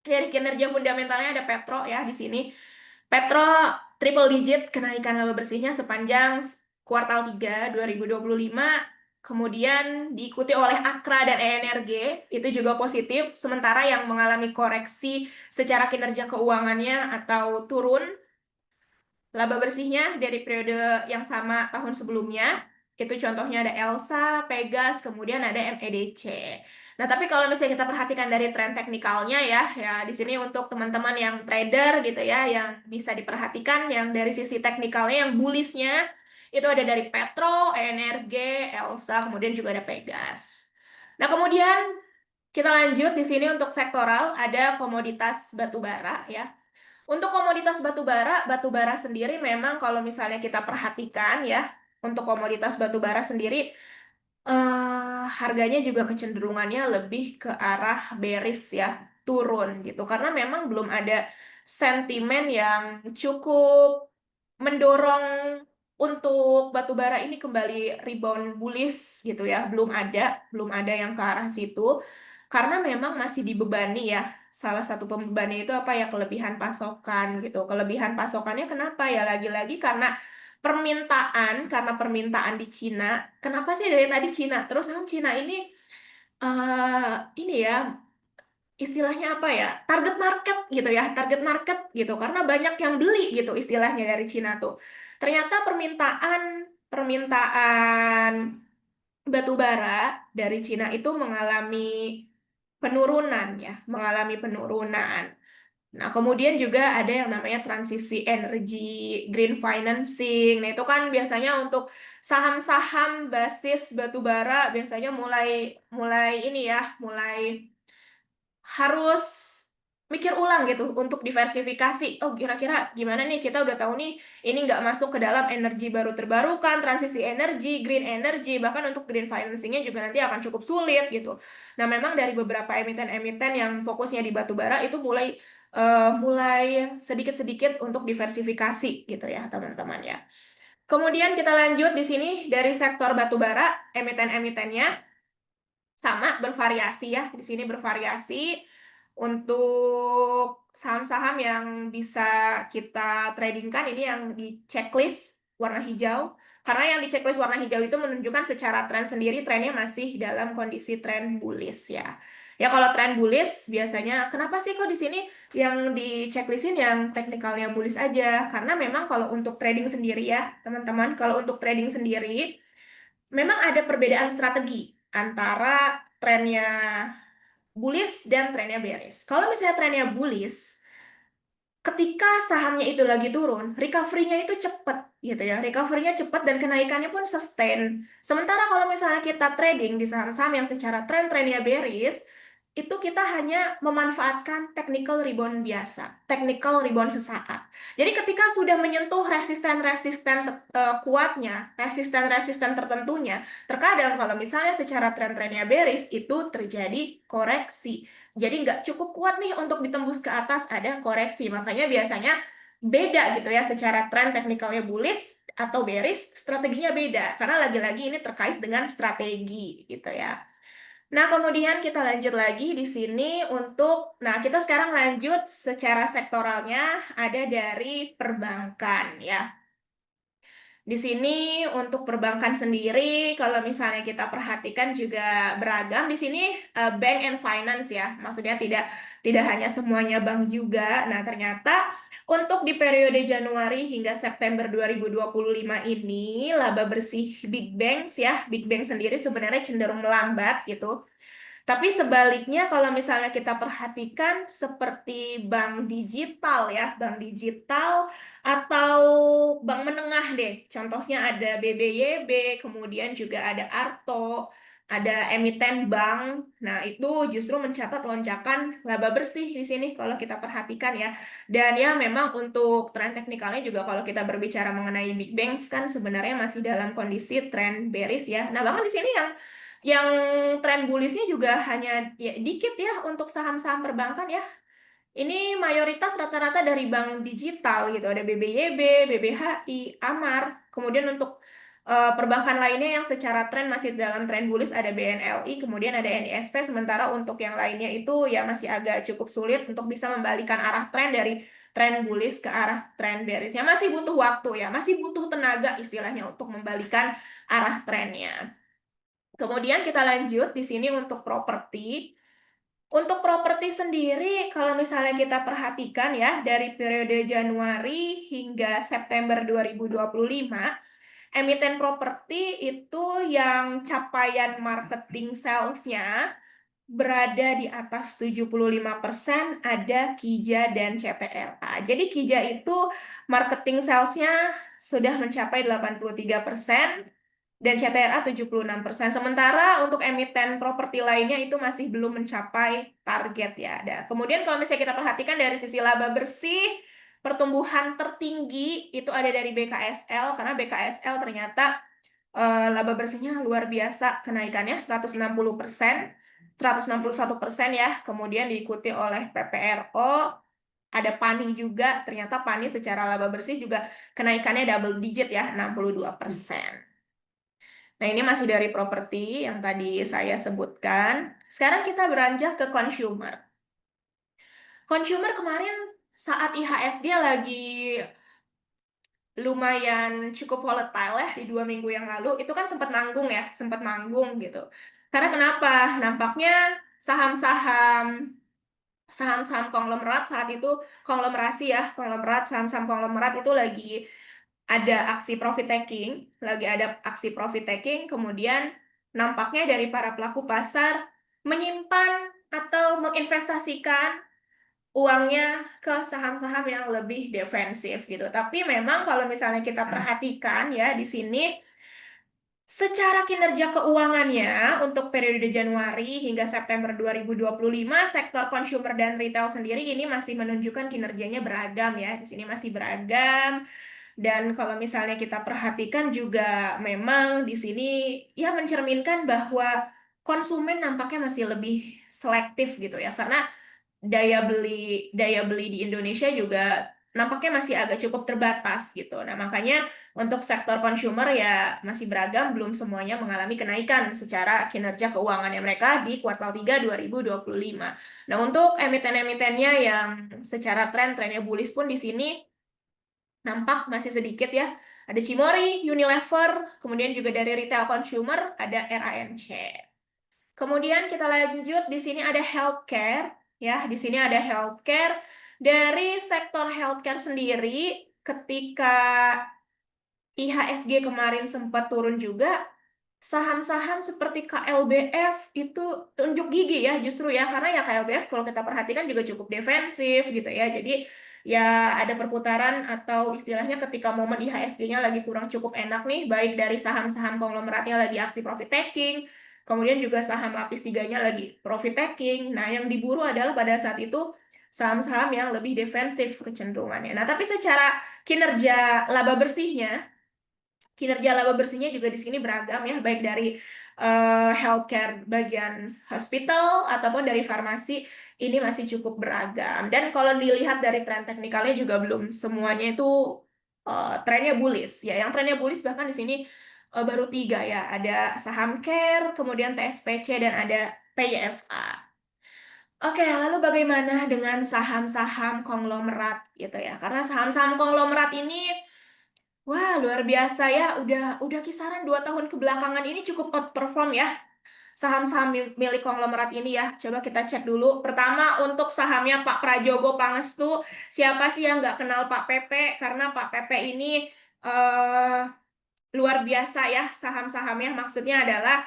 dari kinerja fundamentalnya ada Petro ya di sini. Petro triple digit kenaikan laba bersihnya sepanjang kuartal 3 2025. Kemudian diikuti oleh Akra dan ENRG, itu juga positif. Sementara yang mengalami koreksi secara kinerja keuangannya atau turun laba bersihnya dari periode yang sama tahun sebelumnya, itu contohnya ada Elsa, Pegas, kemudian ada MEDC. Nah, tapi kalau misalnya kita perhatikan dari tren teknikalnya ya, ya di sini untuk teman-teman yang trader gitu ya, yang bisa diperhatikan yang dari sisi teknikalnya, yang bullishnya itu ada dari Petro, ENRG, Elsa, kemudian juga ada Pegas. Nah, kemudian kita lanjut di sini untuk sektoral, ada komoditas batu bara ya. Untuk komoditas batu bara sendiri memang kalau misalnya kita perhatikan ya, untuk komoditas batu bara sendiri harganya juga kecenderungannya lebih ke arah bearish ya, turun gitu. Karena memang belum ada sentimen yang cukup mendorong untuk batu bara ini kembali rebound bullish gitu ya. Belum ada yang ke arah situ. Karena memang masih dibebani ya. Salah satu pembebannya itu apa ya, kelebihan pasokan gitu. Kelebihan pasokannya kenapa ya? Lagi-lagi karena permintaan di Cina. Kenapa sih dari tadi Cina? Terus emang Cina ini ya istilahnya apa ya? Target market gitu ya, target market gitu. Karena banyak yang beli gitu istilahnya dari Cina tuh. Ternyata permintaan permintaan batu bara dari Cina itu mengalami penurunan ya, mengalami penurunan. Nah, kemudian juga ada yang namanya transisi energi, green financing. Nah, itu kan biasanya untuk saham-saham basis batu bara biasanya mulai mulai ini ya, mulai harus mikir ulang gitu untuk diversifikasi. Oh, kira-kira gimana nih? Kita udah tahu nih, ini nggak masuk ke dalam energi baru terbarukan, transisi energi, green energy, bahkan untuk green financingnya juga nanti akan cukup sulit gitu. Nah, memang dari beberapa emiten-emiten yang fokusnya di batu bara itu mulai sedikit-sedikit untuk diversifikasi gitu ya, teman-teman ya. Kemudian kita lanjut di sini dari sektor batu bara, emiten-emitennya sama bervariasi ya. Di sini bervariasi untuk saham-saham yang bisa kita tradingkan ini yang di checklist warna hijau. Karena yang di checklist warna hijau itu menunjukkan secara tren sendiri trennya masih dalam kondisi tren bullish ya. Ya kalau tren bullish biasanya kenapa sih kok di sini yang di checklistin yang teknikalnya bullish aja? Karena memang kalau untuk trading sendiri ya, teman-teman, kalau untuk trading sendiri memang ada perbedaan strategi antara trennya bullish dan trennya bearish. Kalau misalnya trennya bullish, ketika sahamnya itu lagi turun, recovery-nya itu cepat gitu ya. Recovery-nya cepat dan kenaikannya pun sustain. Sementara kalau misalnya kita trading di saham-saham yang secara tren-trennya bearish, itu kita hanya memanfaatkan technical rebound biasa, technical rebound sesaat. Jadi ketika sudah menyentuh resisten-resisten kuatnya, resisten-resisten tertentunya, terkadang kalau misalnya secara tren-trennya bearish itu terjadi koreksi. Jadi nggak cukup kuat nih untuk ditembus ke atas, ada koreksi. Makanya biasanya beda gitu ya, secara tren teknikalnya bullish atau bearish, strateginya beda. Karena lagi-lagi ini terkait dengan strategi gitu ya. Nah, kemudian kita lanjut lagi di sini nah kita sekarang lanjut secara sektoralnya ada dari perbankan ya. Di sini untuk perbankan sendiri, kalau misalnya kita perhatikan juga beragam. Di sini bank and finance ya, maksudnya tidak tidak hanya semuanya bank juga. Nah, ternyata untuk di periode Januari hingga September 2025 ini laba bersih Big Banks ya, Big Bank sendiri sebenarnya cenderung melambat gitu. Tapi sebaliknya kalau misalnya kita perhatikan seperti bank digital ya, bank digital atau bank menengah deh. Contohnya ada BBYB, kemudian juga ada Arto, ada emiten bank. Nah, itu justru mencatat lonjakan laba bersih di sini kalau kita perhatikan ya. Dan ya memang untuk tren teknikalnya juga kalau kita berbicara mengenai big banks kan sebenarnya masih dalam kondisi tren bearish ya. Nah, bahkan di sini yang tren bullishnya juga hanya ya, dikit ya untuk saham-saham perbankan ya. Ini mayoritas rata-rata dari bank digital gitu. Ada BBYB, BBHI, Amar. Kemudian untuk perbankan lainnya yang secara tren masih dalam tren bullish ada BNLI, kemudian ada NISP. Sementara untuk yang lainnya itu ya masih agak cukup sulit untuk bisa membalikan arah tren dari tren bullish ke arah tren bearish. Ya masih butuh waktu ya, masih butuh tenaga istilahnya untuk membalikan arah trennya. Kemudian kita lanjut di sini untuk properti. Untuk properti sendiri, kalau misalnya kita perhatikan ya, dari periode Januari hingga September 2025, emiten properti itu yang capaian marketing sales-nya berada di atas 75%, ada Kija dan CTRA. Jadi Kija itu marketing salesnya sudah mencapai 83% dan CTRA 76%. Sementara untuk emiten properti lainnya itu masih belum mencapai target ya. Kemudian kalau misalnya kita perhatikan dari sisi laba bersih, pertumbuhan tertinggi itu ada dari BKSL karena BKSL ternyata laba bersihnya luar biasa kenaikannya 160%, 161% ya. Kemudian diikuti oleh PPRO, ada Pani juga. Ternyata Pani secara laba bersih juga kenaikannya double digit ya, 62%. Nah, ini masih dari properti yang tadi saya sebutkan. Sekarang kita beranjak ke consumer. Consumer kemarin saat IHSG lagi lumayan cukup volatile ya di 2 minggu yang lalu, itu kan sempat manggung ya, sempat manggung gitu. Karena kenapa? Nampaknya saham-saham saham-saham konglomerat saat itu, konglomerasi ya, konglomerat, saham-saham konglomerat itu lagi ada aksi profit taking, kemudian nampaknya dari para pelaku pasar menyimpan atau menginvestasikan uangnya ke saham-saham yang lebih defensif gitu. Tapi memang kalau misalnya kita perhatikan ya di sini, secara kinerja keuangannya untuk periode Januari hingga September 2025, sektor consumer dan retail sendiri ini masih menunjukkan kinerjanya beragam ya. Di sini masih beragam. Dan kalau misalnya kita perhatikan juga memang di sini ya mencerminkan bahwa konsumen nampaknya masih lebih selektif gitu ya. Karena daya beli daya beli di Indonesia juga nampaknya masih agak cukup terbatas gitu. Nah, makanya untuk sektor consumer ya masih beragam, belum semuanya mengalami kenaikan secara kinerja keuangannya mereka di kuartal 3 2025. Nah, untuk emiten-emitennya yang secara trennya bullish pun di sini nampak masih sedikit ya. Ada Cimory, Unilever, kemudian juga dari retail consumer ada RANC. Kemudian kita lanjut, di sini ada healthcare, ya. Di sini ada healthcare. Dari sektor healthcare sendiri, ketika IHSG kemarin sempat turun juga, saham-saham seperti KLBF itu tunjuk gigi ya justru ya, karena ya KLBF kalau kita perhatikan juga cukup defensif gitu ya. Jadi ya ada perputaran atau istilahnya ketika momen IHSG-nya lagi kurang cukup enak nih, baik dari saham-saham konglomeratnya lagi aksi profit taking, kemudian juga saham lapis tiganya lagi profit taking. Nah, yang diburu adalah pada saat itu saham-saham yang lebih defensif kecenderungannya. Nah, tapi secara kinerja laba bersihnya, juga di sini beragam ya, baik dari healthcare bagian hospital ataupun dari farmasi, ini masih cukup beragam. Dan kalau dilihat dari tren teknikalnya juga belum semuanya itu trennya bullish ya. Yang trennya bullish bahkan di sini baru 3 ya. Ada saham Care, kemudian TSPC dan ada PYFA. Oke, lalu bagaimana dengan saham-saham konglomerat gitu ya? Karena saham-saham konglomerat ini, wah, luar biasa ya. Udah kisaran 2 tahun kebelakangan ini cukup outperform ya. Saham-saham milik konglomerat ini ya. Coba kita cek dulu. Pertama, untuk sahamnya Pak Prajogo Pangestu. Siapa sih yang nggak kenal Pak Pepe? Karena Pak Pepe ini eh, luar biasa ya saham-sahamnya. Maksudnya adalah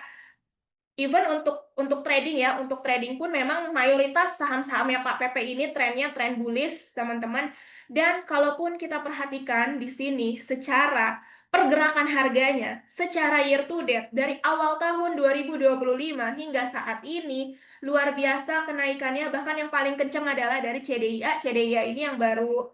even untuk trading ya, untuk trading pun memang mayoritas saham-sahamnya Pak Pepe ini trennya tren bullish, teman-teman. Dan kalaupun kita perhatikan di sini secara pergerakan harganya, secara year to date dari awal tahun 2025 hingga saat ini luar biasa kenaikannya, bahkan yang paling kencang adalah dari CDIA. CDIA ini yang baru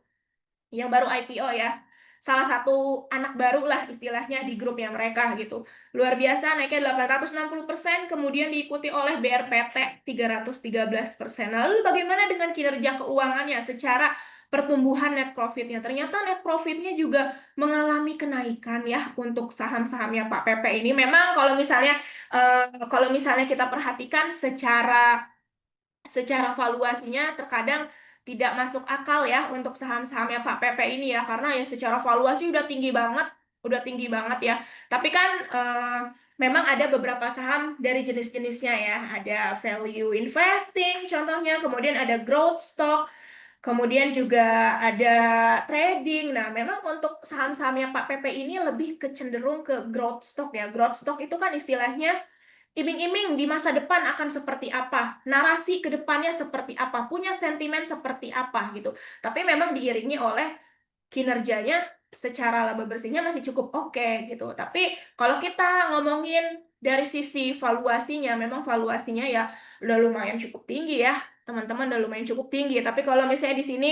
IPO ya. Salah satu anak baru lah istilahnya di grupnya mereka gitu. Luar biasa naiknya 860%, kemudian diikuti oleh BRPT 313%. Lalu bagaimana dengan kinerja keuangannya secara pertumbuhan net profitnya? Ternyata net profitnya juga mengalami kenaikan ya untuk saham-sahamnya Pak Pepe ini. Memang kalau misalnya kita perhatikan secara valuasinya terkadang tidak masuk akal ya untuk saham-sahamnya Pak Pepe ini ya, karena ya secara valuasi udah tinggi banget ya. Tapi kan memang ada beberapa saham dari jenis-jenisnya ya, ada value investing contohnya, kemudian ada growth stock, kemudian juga ada trading. Nah, memang untuk saham-sahamnya Pak Pepe ini lebih kecenderung ke growth stock ya. Growth stock itu kan istilahnya iming-iming di masa depan akan seperti apa, narasi ke depannya seperti apa, punya sentimen seperti apa gitu. Tapi memang diiringi oleh kinerjanya secara laba bersihnya masih cukup oke gitu. Tapi kalau kita ngomongin dari sisi valuasinya, memang valuasinya ya udah lumayan cukup tinggi ya, teman-teman udah lumayan cukup tinggi. Tapi kalau misalnya di sini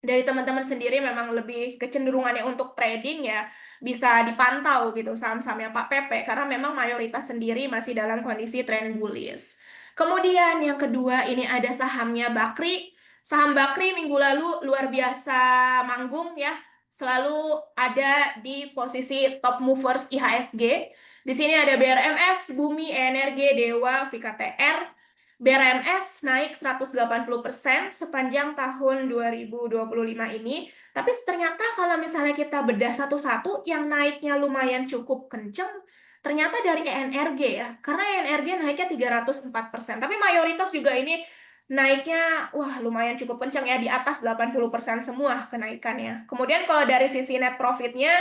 dari teman-teman sendiri memang lebih kecenderungannya untuk trading ya bisa dipantau gitu saham-sahamnya Pak Pepe karena memang mayoritas sendiri masih dalam kondisi trend bullish. Kemudian yang kedua ini ada sahamnya Bakri. Saham Bakri minggu lalu luar biasa manggung ya, selalu ada di posisi top movers IHSG. Di sini ada BRMS, Bumi Energi, Dewa, VKTR. BRMS naik 180% sepanjang tahun 2025 ini. Tapi ternyata kalau misalnya kita bedah satu-satu, yang naiknya lumayan cukup kenceng, ternyata dari ENRG ya. Karena ENRG naiknya 304%. Tapi mayoritas juga ini naiknya, wah lumayan cukup kenceng ya, di atas 80% semua kenaikannya. Kemudian kalau dari sisi net profitnya,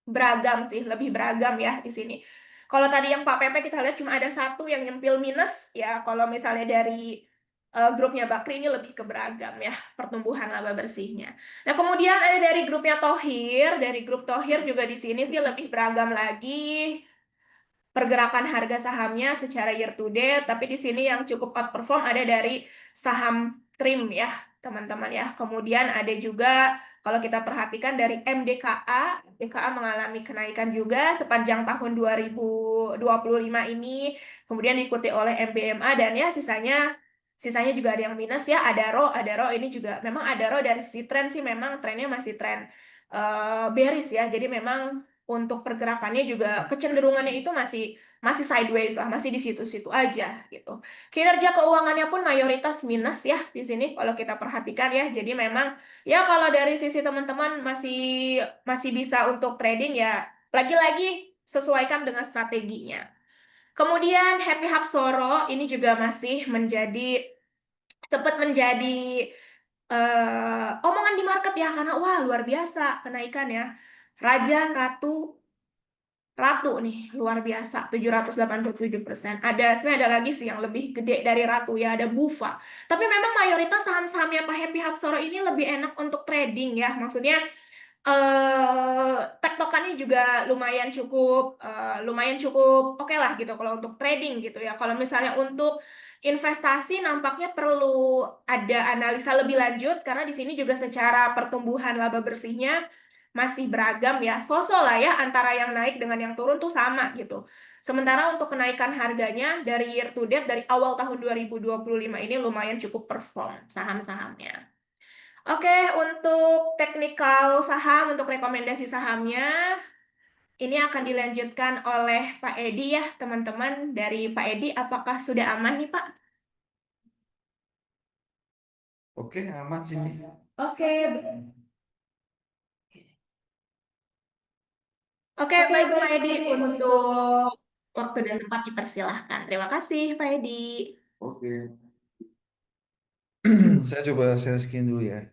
beragam sih, lebih beragam ya di sini. Kalau tadi yang Pak Pepe kita lihat cuma ada satu yang nyempil minus, ya kalau misalnya dari grupnya Bakri ini lebih ke beragam ya pertumbuhan laba bersihnya. Nah kemudian ada dari grupnya Tohir, dari grup Tohir juga di sini sih lebih beragam lagi pergerakan harga sahamnya secara year to date, tapi di sini yang cukup outperform ada dari saham Trim ya, teman-teman ya. Kemudian ada juga kalau kita perhatikan dari MDKA, MDKA mengalami kenaikan juga sepanjang tahun 2025 ini, kemudian diikuti oleh MBMA dan ya sisanya juga ada yang minus ya. Adaro ini juga memang Adaro dari sisi tren sih memang trennya masih tren bearish ya. Jadi memang untuk pergerakannya juga kecenderungannya itu masih masih sideways lah, masih di situ-situ aja gitu. Kinerja keuangannya pun mayoritas minus ya di sini kalau kita perhatikan ya. Jadi memang ya kalau dari sisi teman-teman masih masih bisa untuk trading ya lagi-lagi sesuaikan dengan strateginya. Kemudian Happy Hapsoro ini juga masih menjadi sempat menjadi omongan di market ya karena wah luar biasa kenaikan ya. Raja, Ratu, Ratu nih luar biasa 787%. Ada sebenarnya ada lagi sih yang lebih gede dari Ratu ya ada Bufa. Tapi memang mayoritas saham-sahamnya Pak Happy Hapsoro ini lebih enak untuk trading ya. Maksudnya tektokannya juga lumayan cukup oke lah gitu kalau untuk trading gitu ya. Kalau misalnya untuk investasi nampaknya perlu ada analisa lebih lanjut karena di sini juga secara pertumbuhan laba bersihnya masih beragam ya. Sosok lah ya antara yang naik dengan yang turun tuh sama gitu. Sementara untuk kenaikan harganya dari year to date dari awal tahun 2025 ini lumayan cukup perform saham-sahamnya. Oke, untuk teknikal saham, untuk rekomendasi sahamnya, ini akan dilanjutkan oleh Pak Edi ya, teman-teman. Dari Pak Edi, apakah sudah aman nih, Pak? Oke, aman sini. Oke, oke, Oke, baik Pak baik Edi. Pak Edi untuk Untuk waktu dan tempat dipersilahkan. Terima kasih, Pak Edi. Oke. Saya coba share screen dulu ya.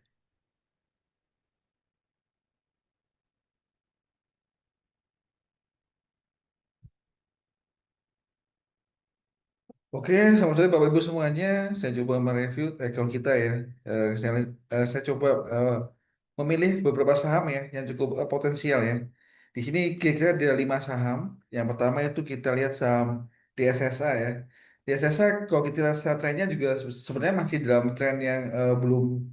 Oke, selamat sore Bapak Ibu semuanya. Saya coba mereview account kita ya. Saya coba memilih beberapa saham ya yang cukup potensial ya. Di sini kira-kira ada 5 saham. Yang pertama itu kita lihat saham DSSA ya. DSSA kalau kita lihat secara trennya juga sebenarnya masih dalam tren yang belum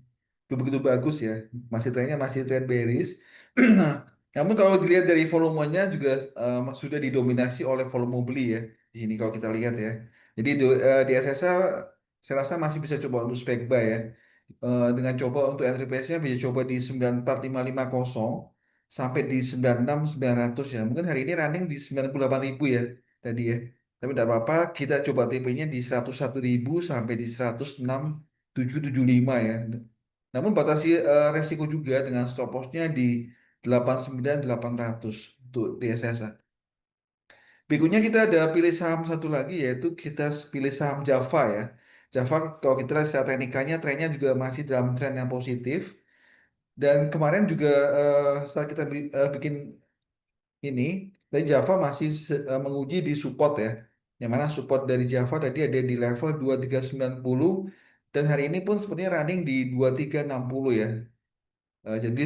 begitu bagus ya. Masih trennya masih tren bearish. Nah, namun kalau dilihat dari volumenya juga sudah didominasi oleh volume beli ya. Di sini kalau kita lihat ya. Jadi di SSA saya rasa masih bisa coba untuk spek buy ya. Dengan coba untuk entry price-nya bisa coba di 94550 sampai di 96900 ya. Mungkin hari ini running di 98.000 ya tadi ya. Tapi tidak apa-apa, kita coba TP-nya di 101.000 sampai di 106.775 ya. Namun batasi resiko juga dengan stop loss-nya di 89.800 untuk TSSA. Berikutnya kita ada pilih saham satu lagi yaitu kita pilih saham Java ya. Java kalau kita lihat secara teknikalnya trennya juga masih dalam tren yang positif. Dan kemarin juga setelah kita bikin ini, dari Java masih menguji di support ya. yang mana support dari Java tadi ada di level 2390 dan hari ini pun sepertinya running di 2360 ya. Jadi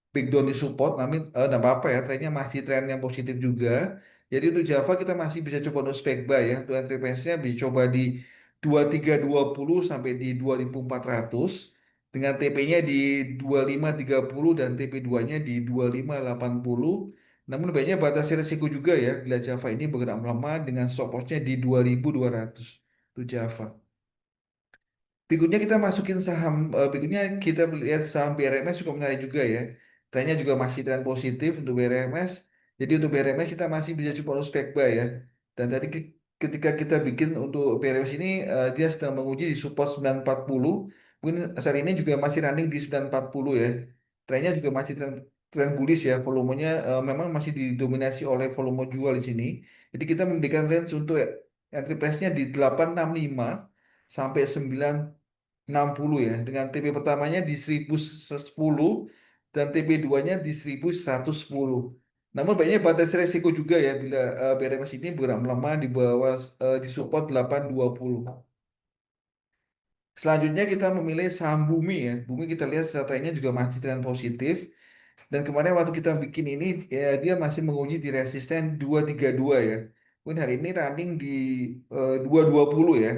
breakdown di support, namun nggak apa-apa ya, trennya masih tren yang positif juga. Jadi untuk Java kita masih bisa coba untuk spek buy ya. Untuk entry price-nya bisa coba di 2320 sampai di 2400 dengan TP-nya di 2530 dan TP2-nya di 2580. Namun baiknya batasi risiko juga ya bila Java ini bergerak melemah dengan stop loss-nya di 2200 untuk Java. Berikutnya kita masukin saham, berikutnya kita lihat saham BRMS cukup menarik juga ya. Trennya juga masih tren positif untuk BRMS. Jadi untuk BRMS kita masih bisa coba untuk spek buy ya. Dan tadi ketika kita bikin untuk BRMS ini, dia sedang menguji di support 940. Mungkin saat ini juga masih running di 940 ya. Trennya juga masih tren bullish ya. Volumenya memang masih didominasi oleh volume jual di sini. Jadi kita memberikan range untuk entry price-nya di 865 sampai 960 ya, dengan TP pertamanya di 1010 dan TP2-nya di 1110. Namun baiknya batas resiko juga ya bila BRMS ini bergerak melemah di bawah di support 820. Selanjutnya kita memilih saham Bumi ya. Bumi kita lihat stratenya juga masih tren positif. Dan kemarin waktu kita bikin ini ya, dia masih menguji di resisten 232 ya. Pun hari ini running di 220 ya.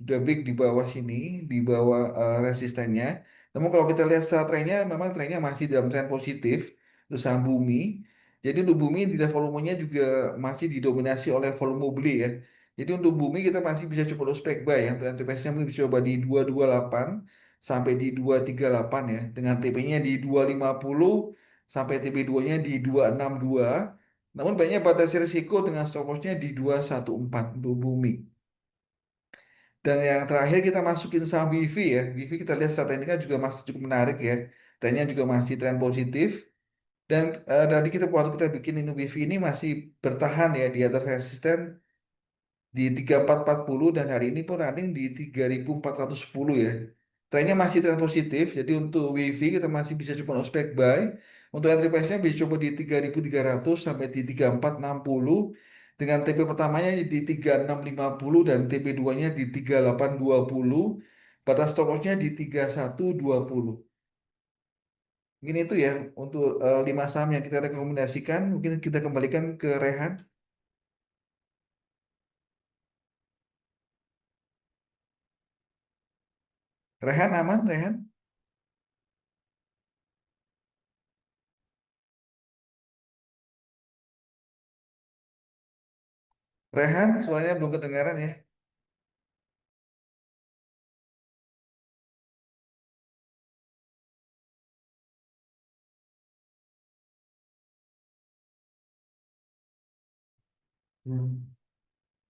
Udah break di bawah sini, di bawah resistennya. Namun kalau kita lihat secara trennya, memang trennya masih dalam tren positif untuk saham Bumi. Jadi untuk Bumi tidak volumenya juga masih didominasi oleh volume beli ya. Jadi untuk Bumi kita masih bisa coba untuk spek buy ya. Untuk entry price-nya mungkin bisa coba di 228 sampai di 238 ya. Dengan TP-nya di 250 sampai TP2-nya di 262. Namun banyak batas risiko dengan stop loss-nya di 214 untuk Bumi. Dan yang terakhir kita masukin saham Wifi ya. Wifi kita lihat strateginya juga masih cukup menarik ya. Trennya juga masih tren positif. Dan tadi kita waktu kita bikin ini Wifi ini masih bertahan ya di atas resisten di 3440 dan hari ini pun running di 3410 ya. Trennya masih tren positif, jadi untuk WiFi kita masih bisa coba untuk spek buy. Untuk entry price-nya bisa coba di 3300 sampai di 3460 dengan TP pertamanya di 3650 dan TP2-nya di 3820. Batas stop loss-nya di 3120. Mungkin itu ya untuk 5 saham yang kita rekomendasikan. Mungkin kita kembalikan ke Rehan. Rehan aman, Rehan? Rehan, suaranya belum kedengaran ya. Hmm.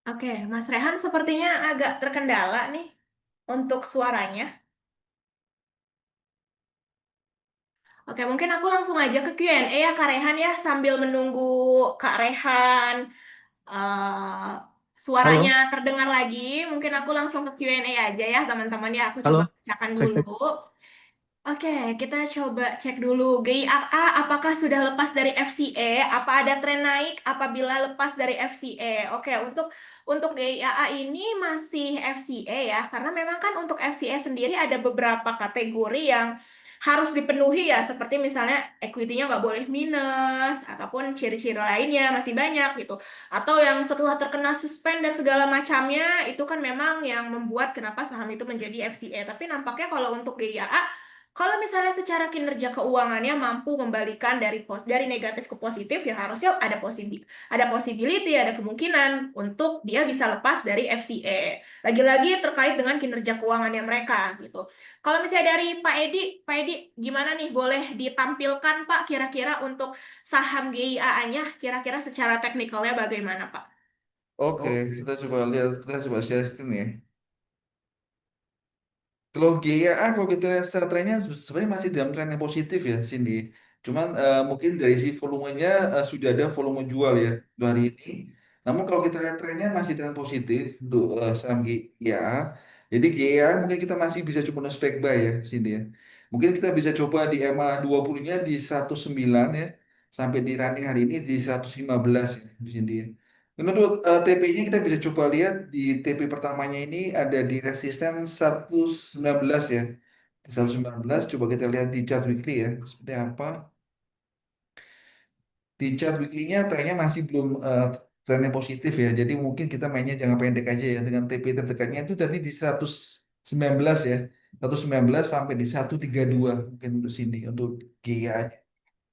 Oke, Mas Rehan sepertinya agak terkendala nih untuk suaranya. Oke, mungkin aku langsung aja ke Q&A ya Kak Rehan ya sambil menunggu Kak Rehan eh, suaranya Halo, terdengar lagi. Mungkin aku langsung ke Q&A aja ya teman-teman ya. Aku coba halo, bacakan cek dulu. cek. Oke, kita coba cek dulu. GIAA apakah sudah lepas dari FCE? Apa ada tren naik apabila lepas dari FCE? Oke, untuk GIAA ini masih FCE ya, karena memang kan untuk FCE sendiri ada beberapa kategori yang harus dipenuhi ya, seperti misalnya equity-nya nggak boleh minus, ataupun ciri-ciri lainnya masih banyak gitu. Atau yang setelah terkena suspend dan segala macamnya, itu kan memang yang membuat kenapa saham itu menjadi FCE. Tapi nampaknya kalau untuk GIAA kalau misalnya secara kinerja keuangannya mampu membalikan dari negatif ke positif, ya harusnya ada possibility, ada kemungkinan untuk dia bisa lepas dari FCE. Lagi-lagi terkait dengan kinerja keuangannya mereka gitu. Kalau misalnya dari Pak Edi gimana nih? Boleh ditampilkan Pak kira-kira untuk saham GIAA-nya kira-kira secara teknikalnya bagaimana Pak? Oke, kita coba lihat, kita coba share screen ya. Kalau GIA, kalau kita lihat secara trennya sebenarnya masih dalam tren yang positif ya, Cindy. Cuman mungkin dari si volumenya sudah ada volume jual ya untuk hari ini. Namun kalau kita lihat trennya masih tren positif untuk saham GIA. Jadi GIA mungkin kita masih bisa coba spek buy ya, Cindy ya. Mungkin kita bisa coba di EMA 20-nya di 109 ya, sampai di running hari ini di 115 ya, di Cindy ya. Menurut TP-nya kita bisa coba lihat di TP pertamanya ini ada di resisten 119 ya. Di 119 coba kita lihat di chart weekly ya. Seperti apa? Di chart weekly-nya trennya masih belum trennya positif ya. Jadi mungkin kita mainnya jangka pendek aja ya. Dengan TP terdekatnya itu tadi di 119 ya. 119 sampai di 132 mungkin untuk sini untuk GIA.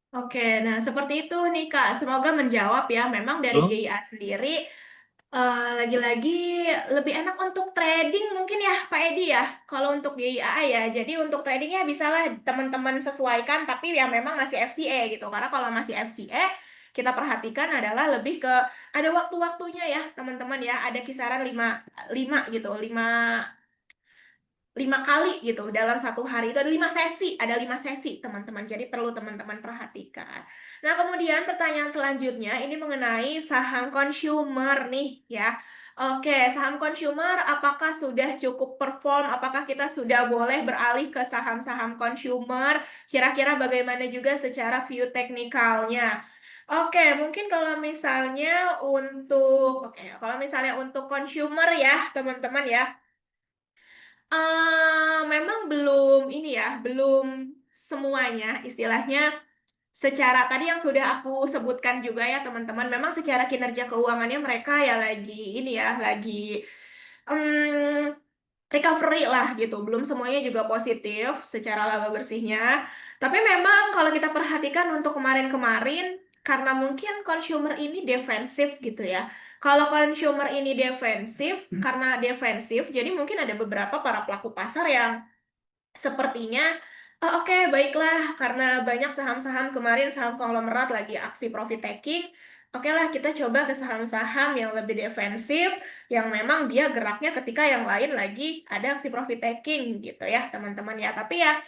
Oke, nah seperti itu nih Kak. Semoga menjawab ya. Memang dari Betul. GIA sendiri lagi-lagi lebih enak untuk trading mungkin ya Pak Edi ya. Kalau untuk GIA ya. Jadi untuk tradingnya bisalah teman-teman sesuaikan. Tapi ya memang masih FCA gitu. Karena kalau masih FCA kita perhatikan adalah lebih ke ada waktu-waktunya ya teman-teman ya. Ada kisaran 5 gitu. 5 kali gitu dalam satu hari itu ada 5 sesi teman-teman, jadi perlu teman-teman perhatikan. Nah kemudian pertanyaan selanjutnya ini mengenai saham consumer nih ya. Oke, saham consumer apakah sudah cukup perform, apakah kita sudah boleh beralih ke saham-saham consumer, kira-kira bagaimana juga secara view teknikalnya. Oke, mungkin kalau misalnya untuk consumer ya teman-teman ya. Memang belum ini ya, belum semuanya istilahnya secara tadi yang sudah aku sebutkan juga ya teman-teman, memang secara kinerja keuangannya mereka ya lagi ini ya, lagi em, recovery lah gitu. Belum semuanya juga positif secara laba bersihnya. Tapi memang kalau kita perhatikan untuk kemarin-kemarin, karena mungkin consumer ini defensif gitu ya. Kalau consumer ini defensif, karena defensif, jadi mungkin ada beberapa para pelaku pasar yang sepertinya, "Oh, oke, baiklah, karena banyak saham-saham kemarin, saham konglomerat lagi aksi profit taking. Oke lah, kita coba ke saham-saham yang lebih defensif, yang memang dia geraknya ketika yang lain lagi ada aksi profit taking gitu ya, teman-teman ya. Tapi ya,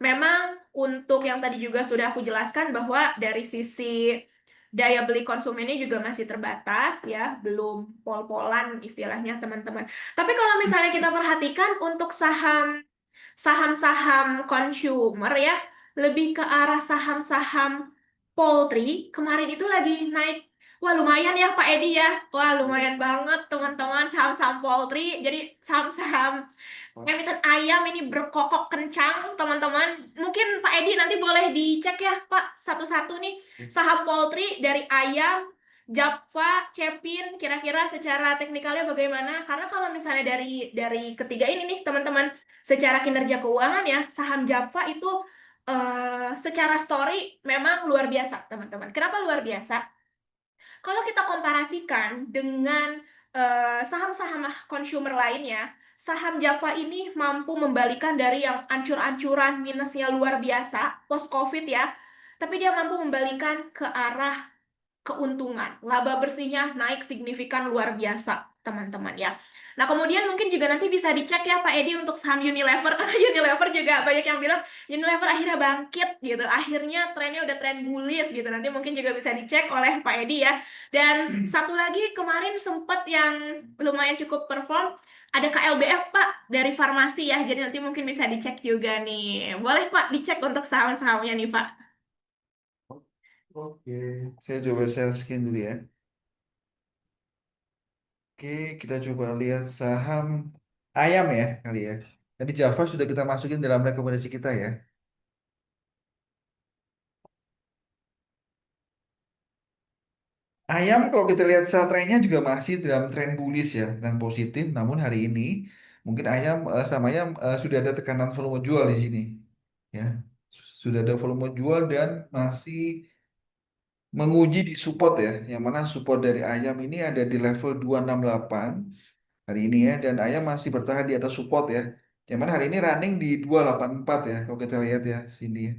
memang untuk yang tadi juga sudah aku jelaskan bahwa dari sisi daya beli konsumennya juga masih terbatas ya, belum pol-polan istilahnya teman-teman. Tapi kalau misalnya kita perhatikan untuk saham-saham consumer ya, lebih ke arah saham-saham poultry. Kemarin itu lagi naik. Wah, lumayan ya Pak Edi ya. Wah, lumayan banget teman-teman saham-saham poultry. Jadi saham-saham emiten ayam ini berkokok kencang, teman-teman. Mungkin Pak Edi nanti boleh dicek ya, Pak, satu-satu nih. Saham poultry dari ayam, Java, Cepin, kira-kira secara teknikalnya bagaimana? Karena kalau misalnya dari ketiga ini nih, teman-teman, secara kinerja keuangan ya, saham Java itu secara story memang luar biasa, teman-teman. Kenapa luar biasa? Kalau kita komparasikan dengan saham-saham consumer lainnya, saham Java ini mampu membalikan dari yang ancur-ancuran minusnya luar biasa post-COVID ya, tapi dia mampu membalikan ke arah keuntungan. Laba bersihnya naik signifikan luar biasa, teman-teman ya. Nah, kemudian mungkin juga nanti bisa dicek ya Pak Edi untuk saham Unilever, karena Unilever juga banyak yang bilang Unilever akhirnya bangkit gitu. Akhirnya trennya udah tren bullish gitu. Nanti mungkin juga bisa dicek oleh Pak Edi ya. Dan satu lagi kemarin sempat yang lumayan cukup perform, ada KLBF Pak dari farmasi ya. Jadi nanti mungkin bisa dicek juga nih. Boleh Pak dicek untuk saham-sahamnya nih Pak. Oke, saya coba share screen dulu ya. Oke, kita coba lihat saham ayam ya kali ya. Tadi Java sudah kita masukin dalam rekomendasi kita ya. Ayam kalau kita lihat secara trennya juga masih dalam tren bullish ya, tren positif. Namun hari ini mungkin ayam sama ayam sudah ada tekanan volume jual di sini ya. Sudah ada volume jual dan masih menguji di support ya. Yang mana support dari ayam ini ada di level 268 hari ini ya, dan ayam masih bertahan di atas support ya. Yang mana hari ini running di 284 ya kalau kita lihat ya sini ya.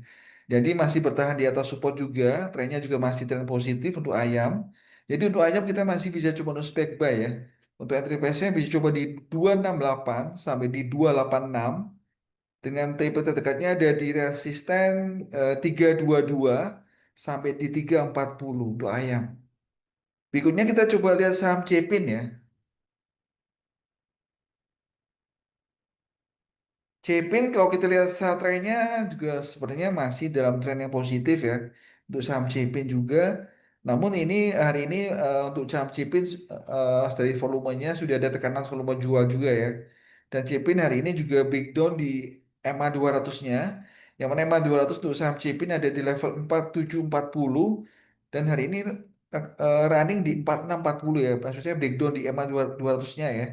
Jadi masih bertahan di atas support juga, trennya juga masih tren positif untuk ayam. Jadi untuk ayam kita masih bisa coba untuk spek buy ya. Untuk entry price-nya bisa coba di 268 sampai di 286 dengan TP terdekatnya ada di resisten 322 sampai di 340 untuk ayam. Berikutnya kita coba lihat saham Cepin ya. Cepin kalau kita lihat secara trennya juga sebenarnya masih dalam tren yang positif ya. Untuk saham Cepin juga. Namun ini hari ini untuk saham Cipin dari volumenya sudah ada tekanan volume jual juga ya. Dan Cipin hari ini juga breakdown di EMA 200-nya. Yang mana EMA 200 untuk saham Cipin ada di level 4740 dan hari ini running di 4640 ya. Maksudnya breakdown di EMA 200-nya ya.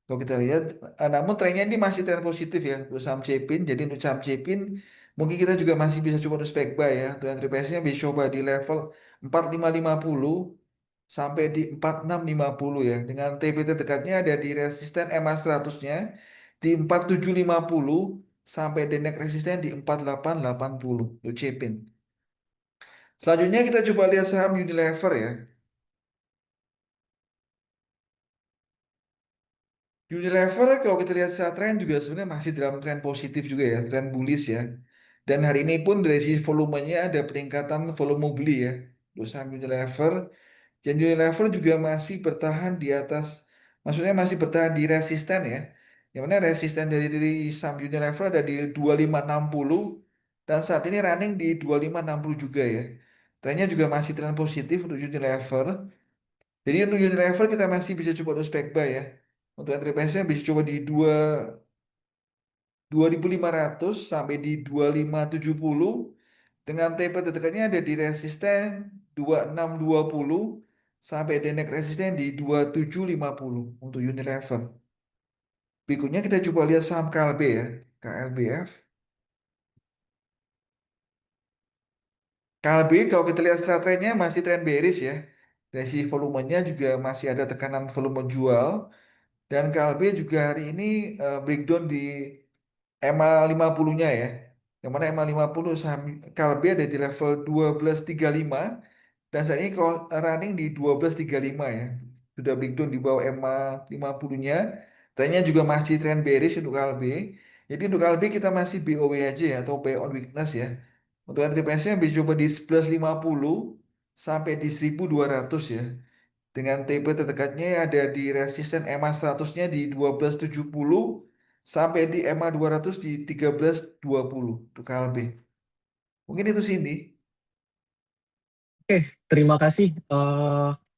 Kalau kita lihat, namun trennya ini masih tren positif ya untuk saham Cepin. Jadi untuk saham Cepin, mungkin kita juga masih bisa coba untuk spek buy ya. Untuk entry price-nya bisa coba di level 4550 sampai di 4650 ya. Dengan TP terdekatnya ada di resisten EMA 100-nya di 4750 sampai di neck resisten di 4880 untuk Cepin. Selanjutnya kita coba lihat saham Unilever ya. Unilever kalau kita lihat secara tren juga sebenarnya masih dalam tren positif juga ya, tren bullish ya. Dan hari ini pun dari sisi volumenya ada peningkatan volume beli ya. Untuk saham Unilever, dan Unilever juga masih bertahan di atas, maksudnya masih bertahan di resisten ya. Yang mana resisten dari saham Unilever ada di 2560 dan saat ini running di 2560 juga ya. Trennya juga masih tren positif untuk Unilever. Jadi untuk Unilever kita masih bisa coba untuk spek buy ya. Untuk entry price-nya bisa coba di 2500 sampai di 2570 dengan TP terdekatnya ada di resisten 2620 sampai di neck resisten di 2750 untuk Unilever. Berikutnya kita coba lihat saham KLB ya, KLBF. KLB kalau kita lihat secara trennya masih tren bearish ya. Dari sisi volumenya juga masih ada tekanan volume jual. Dan KLB juga hari ini breakdown di EMA 50-nya ya. Yang mana EMA 50 saham KLB ada di level 1235 dan saat ini kalau running di 1235 ya. Sudah breakdown di bawah EMA 50-nya. Trennya juga masih tren bearish untuk KLB. Jadi untuk KLB kita masih BOW aja ya atau buy on weakness ya. Untuk entry price-nya bisa coba di 1150 sampai di 1200 ya. Dengan TP terdekatnya ada di resisten EMA 100-nya di 1270 sampai di EMA 200 di 1320 untuk KLB. Mungkin itu sih Indi. Oke, terima kasih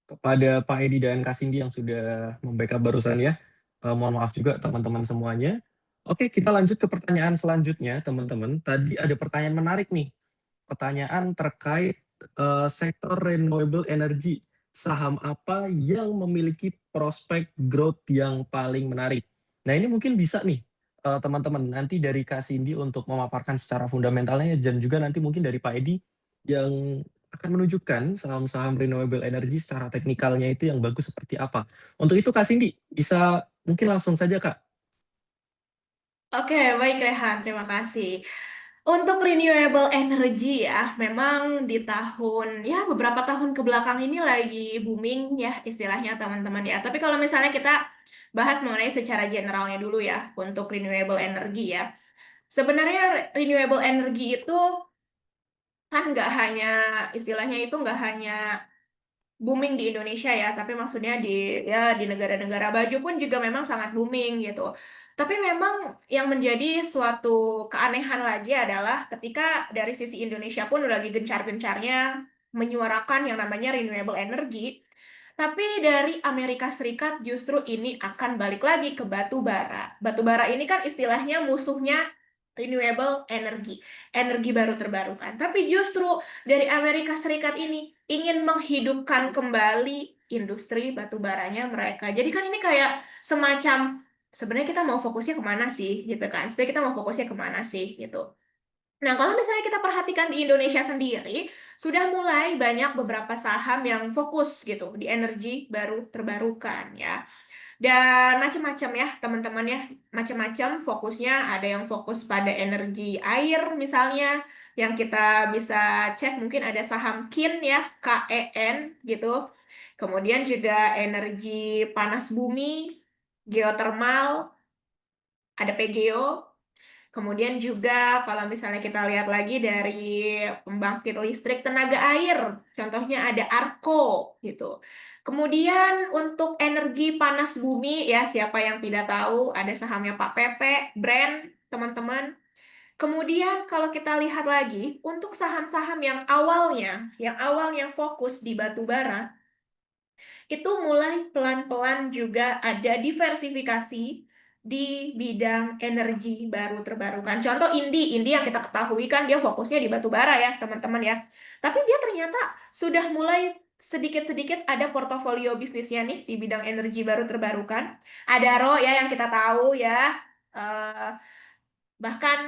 kepada Pak Edi dan Kak Cindy yang sudah membackup barusan ya. Mohon maaf juga teman-teman semuanya. Oke, kita lanjut ke pertanyaan selanjutnya, teman-teman. Tadi ada pertanyaan menarik nih. Pertanyaan terkait sektor renewable energy. Saham apa yang memiliki prospek growth yang paling menarik? Nah, ini mungkin bisa nih teman-teman nanti dari Kak Cindy untuk memaparkan secara fundamentalnya dan juga nanti mungkin dari Pak Edi yang akan menunjukkan saham-saham renewable energy secara teknikalnya itu yang bagus seperti apa. Untuk itu Kak Cindy, bisa mungkin langsung saja Kak. Oke, baik Rehan, terima kasih. Untuk renewable energy ya, memang di tahun ya beberapa tahun ke belakang ini lagi booming ya istilahnya teman-teman ya. Tapi kalau misalnya kita bahas mengenai secara generalnya dulu ya untuk renewable energy ya. Sebenarnya renewable energy itu kan nggak hanya istilahnya itu nggak hanya booming di Indonesia ya, tapi maksudnya di ya di negara-negara baju pun juga memang sangat booming gitu. Tapi memang yang menjadi suatu keanehan lagi adalah ketika dari sisi Indonesia pun lagi gencar-gencarnya menyuarakan yang namanya renewable energy, tapi dari Amerika Serikat justru ini akan balik lagi ke batu bara. Batu bara ini kan istilahnya musuhnya renewable energy, energi baru terbarukan. Tapi justru dari Amerika Serikat ini ingin menghidupkan kembali industri batu baranya mereka. Jadi kan ini kayak semacam sebenarnya kita mau fokusnya kemana sih gitu kan? Sebenarnya kita mau fokusnya kemana sih gitu. Nah, kalau misalnya kita perhatikan di Indonesia sendiri, sudah mulai banyak beberapa saham yang fokus gitu di energi baru terbarukan ya. Dan macam-macam ya, teman-teman ya, macam-macam fokusnya. Ada yang fokus pada energi air misalnya, yang kita bisa cek mungkin ada saham KIN ya, KEN gitu. Kemudian juga energi panas bumi, geothermal, ada PGO. Kemudian juga kalau misalnya kita lihat lagi dari pembangkit listrik tenaga air, contohnya ada Arko gitu. Kemudian untuk energi panas bumi ya siapa yang tidak tahu ada sahamnya Pak Pepe, Brand teman-teman. Kemudian kalau kita lihat lagi untuk saham-saham yang awalnya fokus di batu bara, itu mulai pelan-pelan juga ada diversifikasi di bidang energi baru terbarukan. Contoh Indi yang kita ketahui kan dia fokusnya di batu bara ya, teman-teman ya. Tapi dia ternyata sudah mulai sedikit-sedikit ada portofolio bisnisnya nih di bidang energi baru terbarukan. Adaro ya yang kita tahu ya. Eh, Bahkan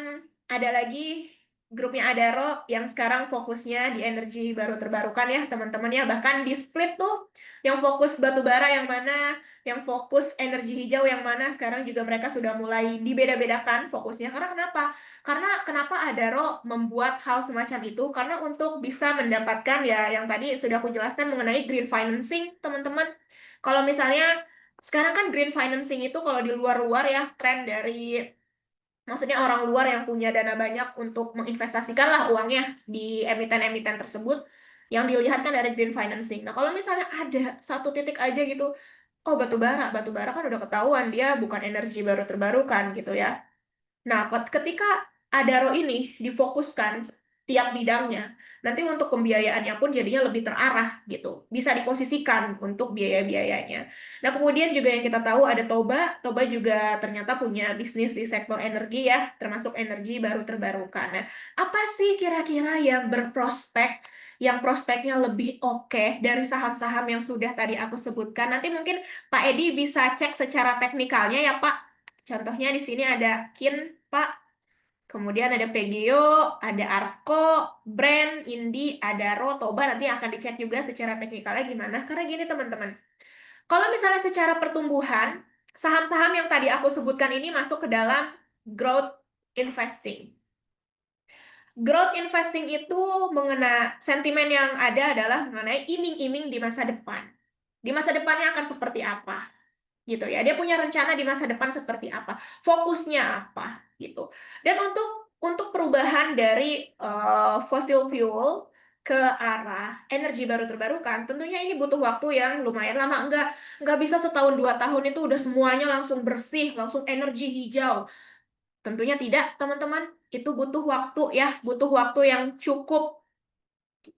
ada lagi grupnya Adaro yang sekarang fokusnya di energi baru terbarukan ya teman-teman ya. Bahkan di split tuh yang fokus batu bara yang mana, yang fokus energi hijau yang mana, sekarang juga mereka sudah mulai dibeda-bedakan fokusnya. Karena kenapa? Karena kenapa Adaro membuat hal semacam itu? Karena untuk bisa mendapatkan ya yang tadi sudah aku jelaskan mengenai green financing teman-teman. Kalau misalnya sekarang kan green financing itu kalau di luar-luar ya tren dari maksudnya orang luar yang punya dana banyak untuk menginvestasikan lah uangnya di emiten-emiten tersebut yang dilihat kan dari green financing. Nah, kalau misalnya ada satu titik aja gitu, oh batu bara kan udah ketahuan dia bukan energi baru terbarukan gitu ya. Nah, ketika Adaro ini difokuskan tiap bidangnya, nanti untuk pembiayaannya pun jadinya lebih terarah gitu. Bisa diposisikan untuk biaya-biayanya. Nah, kemudian juga yang kita tahu ada Toba. Toba juga ternyata punya bisnis di sektor energi ya, termasuk energi baru terbarukan. Nah, apa sih kira-kira yang berprospek, yang prospeknya lebih oke dari saham-saham yang sudah tadi aku sebutkan? Nanti mungkin Pak Edi bisa cek secara teknikalnya ya, Pak. Contohnya di sini ada Kin, Pak. Kemudian ada PGO, ada Arko, Brand, Indi, ada Rotoba. Nanti akan dicek juga secara teknikalnya gimana. Karena gini teman-teman, kalau misalnya secara pertumbuhan, saham-saham yang tadi aku sebutkan ini masuk ke dalam growth investing. Growth investing itu sentimen yang ada adalah mengenai iming-iming di masa depan. Di masa depannya akan seperti apa? Gitu ya. Dia punya rencana di masa depan seperti apa, fokusnya apa gitu. Dan untuk perubahan dari fossil fuel ke arah energi baru terbarukan, tentunya ini butuh waktu yang lumayan lama. Nggak bisa setahun 2 tahun itu udah semuanya langsung bersih, langsung energi hijau. Tentunya tidak, teman-teman. Itu butuh waktu ya, butuh waktu yang cukup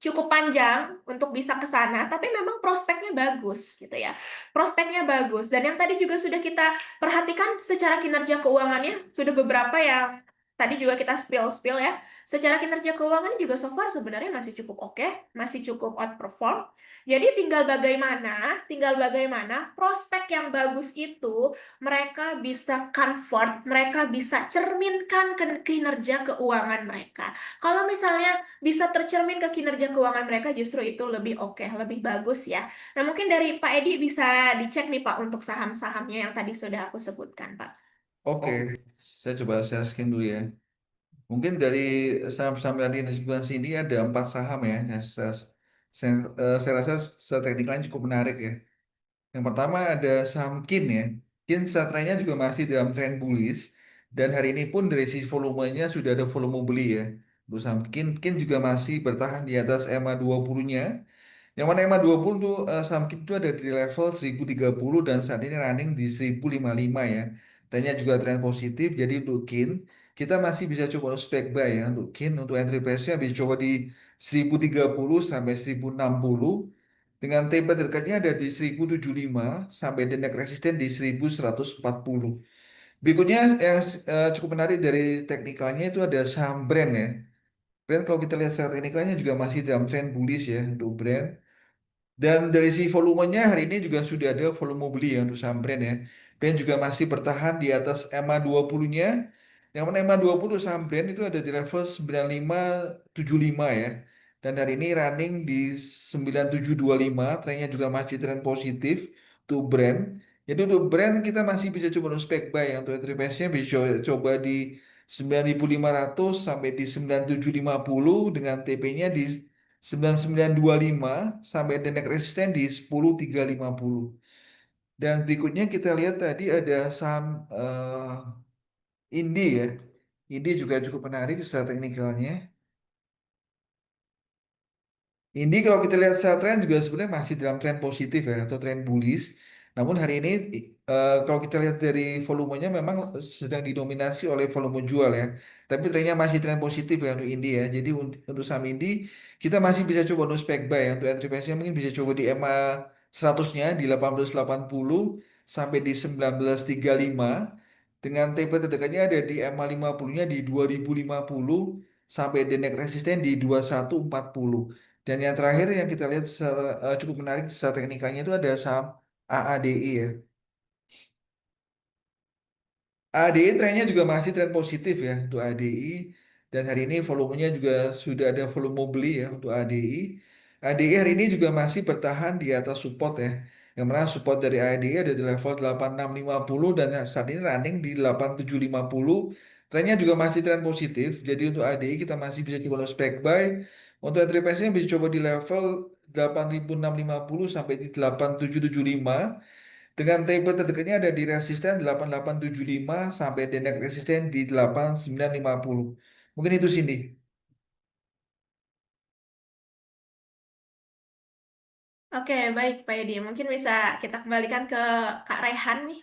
cukup panjang untuk bisa ke sana, tapi memang prospeknya bagus gitu ya. Prospeknya bagus. Dan yang tadi juga sudah kita perhatikan secara kinerja keuangannya, sudah beberapa yang tadi juga kita spill-spill ya. Secara kinerja keuangan juga so far sebenarnya masih cukup oke, masih cukup outperform. Jadi tinggal bagaimana prospek yang bagus itu mereka bisa convert, mereka bisa cerminkan ke kinerja keuangan mereka. Kalau misalnya bisa tercermin ke kinerja keuangan mereka justru itu lebih oke, lebih bagus ya. Nah, mungkin dari Pak Edi bisa dicek nih Pak untuk saham-sahamnya yang tadi sudah aku sebutkan, Pak. Oke, saya coba share screen dulu ya. Mungkin dari saham-saham yang disebutkan sini ada 4 saham ya. Saya rasa secara teknikalnya cukup menarik ya. Yang pertama ada saham KIN ya. KIN saat trennya juga masih dalam tren bullish. Dan hari ini pun dari sisi volumenya sudah ada volume beli ya. Untuk saham KIN, KIN juga masih bertahan di atas EMA 20-nya. Yang mana EMA 20 tuh saham KIN itu ada di level 1030 dan saat ini running di 1055 ya. Trennya juga tren positif. Jadi untuk KIN kita masih bisa coba spek buy ya. Untuk KIN untuk entry price-nya bisa coba di 1030 sampai 1060 dengan TP terdekat ada di 1075 sampai the next resisten di 1140. Berikutnya yang cukup menarik dari teknikalnya itu ada saham brand ya. Brand kalau kita lihat secara teknikalnya juga masih dalam tren bullish ya untuk brand. Dan dari si volumenya hari ini juga sudah ada volume beli ya untuk saham brand ya. Brand juga masih bertahan di atas EMA 20-nya. Yang mana EMA 20 saham brand itu ada di level 9575 ya. Dan hari ini running di 9725, trennya juga masih tren positif untuk brand. Jadi untuk brand kita masih bisa coba untuk spek buy ya. Untuk entry price-nya bisa coba di 9500 sampai di 9750 dengan TP-nya di 9925 sampai the next resisten di 10350. Dan berikutnya kita lihat tadi ada saham Indi ya. Indi juga cukup menarik secara teknikalnya. Indi kalau kita lihat secara tren juga sebenarnya masih dalam tren positif ya atau tren bullish. Namun hari ini kalau kita lihat dari volumenya memang sedang didominasi oleh volume jual ya. Tapi trennya masih tren positif ya untuk Indi ya. Jadi untuk saham Indi kita masih bisa coba untuk spek buy ya. Untuk entry price-nya mungkin bisa coba di EMA 100-nya di 1880 sampai di 1935 dengan TP terdekatnya ada di EMA 50-nya di 2050 sampai the next resisten di 2140. Dan yang terakhir yang kita lihat cukup menarik secara teknikalnya itu ada saham AADI ya. ADI trennya juga masih tren positif ya untuk ADI dan hari ini volumenya juga sudah ada volume beli ya untuk ADI. ADI hari ini juga masih bertahan di atas support ya. Yang mana support dari ADI ada di level 8650 dan saat ini running di 8750. Trennya juga masih tren positif. Jadi untuk ADI kita masih bisa coba spek buy. Untuk entry price-nya bisa coba di level 8650 sampai di 8775. Dengan table terdekatnya ada di resisten 8875 sampai di next resisten di 8950. Mungkin itu Cindy. Oke, baik Pak Edi. Mungkin bisa kita kembalikan ke Kak Rehan nih.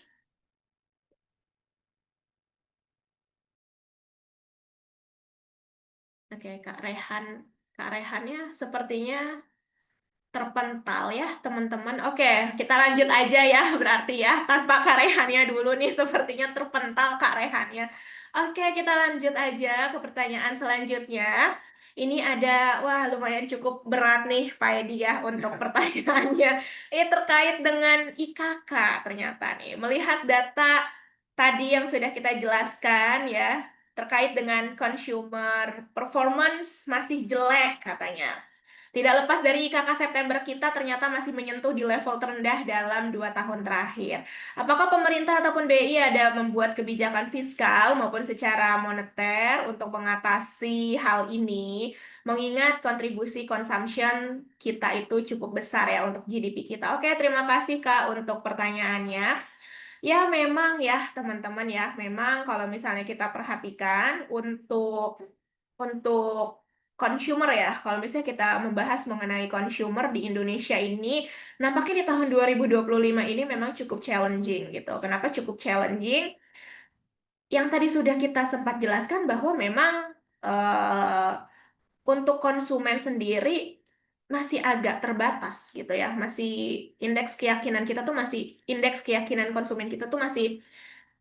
Oke, Kak Rehan. Kak Rehannya sepertinya terpental ya, teman-teman. Oke, kita lanjut aja ya, berarti ya. Tanpa Kak Rehannya dulu nih, sepertinya terpental Kak Rehannya. Oke, kita lanjut aja ke pertanyaan selanjutnya. Ini ada, wah lumayan cukup berat nih Pak Edi ya untuk pertanyaannya. Ini terkait dengan IKK ternyata nih. Melihat data tadi yang sudah kita jelaskan ya, terkait dengan consumer performance masih jelek katanya. Tidak lepas dari IKK September kita ternyata masih menyentuh di level terendah dalam 2 tahun terakhir. Apakah pemerintah ataupun BI ada membuat kebijakan fiskal maupun secara moneter untuk mengatasi hal ini? Mengingat kontribusi consumption kita itu cukup besar ya untuk GDP kita. Oke, terima kasih Kak untuk pertanyaannya. Ya memang ya teman-teman ya, memang kalau misalnya kita perhatikan untuk consumer ya, kalau misalnya kita membahas mengenai consumer di Indonesia ini, nampaknya di tahun 2025 ini memang cukup challenging gitu. Kenapa cukup challenging? Yang tadi sudah kita sempat jelaskan bahwa memang eh, untuk konsumen sendiri masih agak terbatas gitu ya. Masih indeks keyakinan konsumen kita tuh masih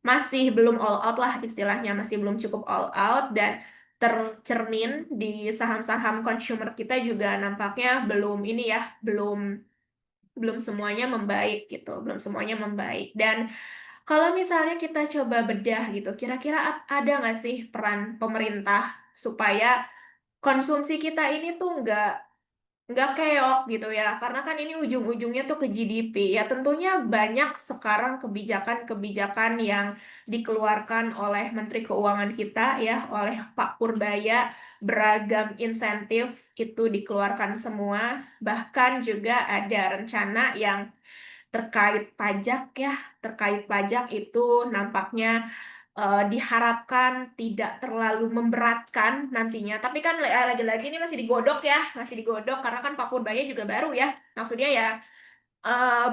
masih belum all out lah istilahnya, masih belum cukup all out dan tercermin di saham-saham consumer kita juga nampaknya belum ini ya, belum belum semuanya membaik gitu, belum semuanya membaik. Dan kalau misalnya kita coba bedah gitu, kira-kira ada nggak sih peran pemerintah supaya konsumsi kita ini tuh nggak keok gitu ya, karena kan ini ujung-ujungnya tuh ke GDP. Ya tentunya banyak sekarang kebijakan-kebijakan yang dikeluarkan oleh Menteri Keuangan kita ya, oleh Pak Purbaya, beragam insentif itu dikeluarkan semua. Bahkan juga ada rencana yang terkait pajak ya, terkait pajak itu nampaknya diharapkan tidak terlalu memberatkan nantinya. Tapi kan lagi-lagi ini masih digodok ya, masih digodok karena kan Pak Purbaya juga baru ya. Maksudnya ya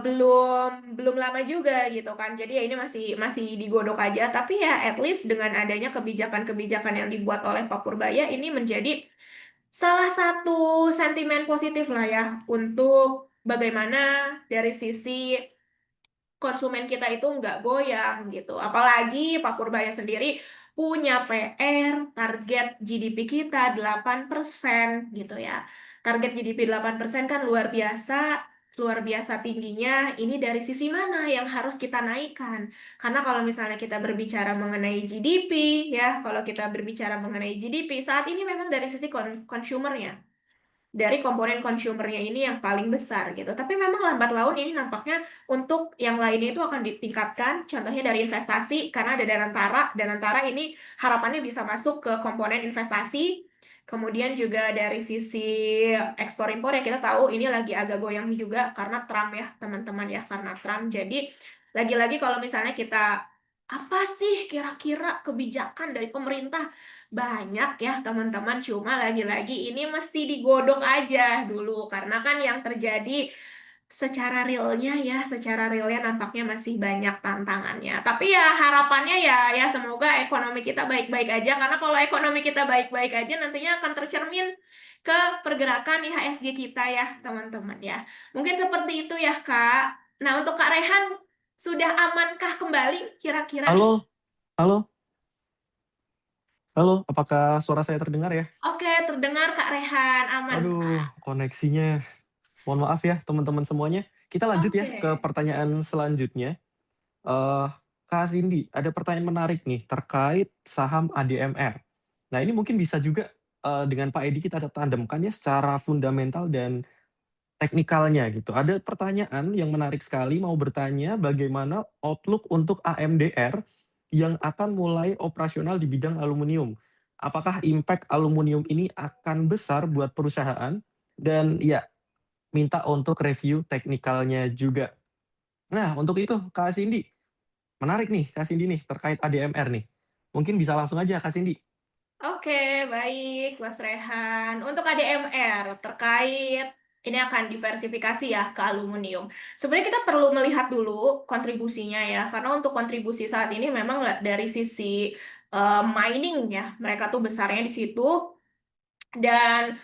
belum belum lama juga gitu kan. Jadi ya ini masih masih digodok aja. Tapi ya at least dengan adanya kebijakan-kebijakan yang dibuat oleh Pak Purbaya ini menjadi salah satu sentimen positif lah ya untuk bagaimana dari sisi konsumen kita itu nggak goyang gitu. Apalagi Pak Purbaya sendiri punya PR target GDP kita 8% gitu ya. Target GDP 8% kan luar biasa tingginya. Ini dari sisi mana yang harus kita naikkan? Karena kalau misalnya kita berbicara mengenai GDP ya, kalau kita berbicara mengenai GDP saat ini memang dari sisi consumernya dari komponen consumernya ini yang paling besar gitu. Tapi memang lambat laun ini nampaknya untuk yang lainnya itu akan ditingkatkan. Contohnya dari investasi karena ada Danantara. Danantara ini harapannya bisa masuk ke komponen investasi. Kemudian juga dari sisi ekspor impor ya kita tahu ini lagi agak goyang juga karena Trump ya teman-teman ya karena Trump. Jadi lagi-lagi kalau misalnya kita apa sih kira-kira kebijakan dari pemerintah banyak ya teman-teman, cuma lagi-lagi ini mesti digodok aja dulu karena kan yang terjadi secara realnya nampaknya masih banyak tantangannya. Tapi ya harapannya ya semoga ekonomi kita baik-baik aja karena kalau ekonomi kita baik-baik aja nantinya akan tercermin ke pergerakan IHSG kita ya, teman-teman ya. Mungkin seperti itu ya, Kak. Nah, untuk Kak Rehan sudah amankah kembali kira-kira nih? Halo, halo, halo. Apakah suara saya terdengar ya? Oke, terdengar Kak Rehan, aman Aduh, Kak. koneksinya. Mohon maaf ya, teman-teman semuanya. Kita lanjut ya Oke. ke pertanyaan selanjutnya. Eh, Kak Cindy, ada pertanyaan menarik nih terkait saham ADMR. Nah, ini mungkin bisa juga dengan Pak Edi kita tandemkan ya secara fundamental dan teknikalnya gitu. Ada pertanyaan yang menarik sekali mau bertanya bagaimana outlook untuk AMDR yang akan mulai operasional di bidang aluminium. Apakah impact aluminium ini akan besar buat perusahaan? Dan ya, minta untuk review teknikalnya juga. Nah, untuk itu Kak Cindy, menarik nih Kak Cindy nih terkait ADMR nih. Mungkin bisa langsung aja Kak Cindy. Oke, baik, Mas Rehan. Untuk ADMR terkait ini akan diversifikasi ya ke aluminium. Sebenarnya kita perlu melihat dulu kontribusinya ya, karena untuk kontribusi saat ini memang dari sisi mining ya, mereka tuh besarnya di situ. Dan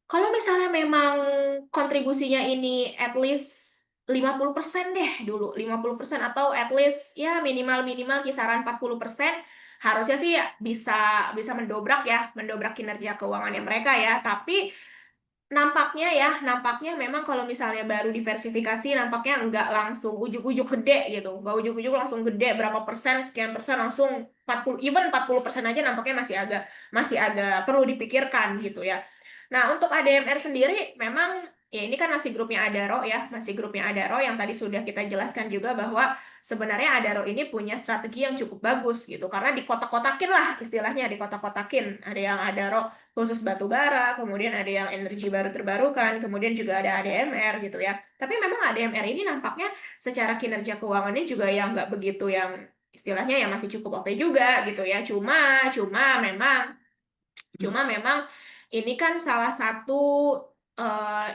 kalau misalnya memang kontribusinya ini at least 50% deh dulu, 50% atau at least ya minimal-minimal kisaran 40%, harusnya sih bisa bisa mendobrak kinerja keuangannya mereka ya. Tapi nampaknya memang kalau misalnya baru diversifikasi nampaknya nggak langsung ujuk-ujuk gede gitu. Nggak ujuk-ujuk langsung gede berapa persen, sekian persen langsung 40, even 40% aja nampaknya masih agak perlu dipikirkan gitu ya. Nah, untuk ADMR sendiri memang ya ini kan masih grupnya Adaro yang tadi sudah kita jelaskan juga bahwa sebenarnya Adaro ini punya strategi yang cukup bagus gitu karena dikotak-kotakin lah istilahnya dikotak-kotakin. Ada yang Adaro khusus batu bara, kemudian ada yang energi baru terbarukan, kemudian juga ada ADMR gitu ya. Tapi memang ADMR ini nampaknya secara kinerja keuangannya juga yang nggak begitu yang istilahnya ya masih cukup oke juga gitu ya. Cuma memang ini kan salah satu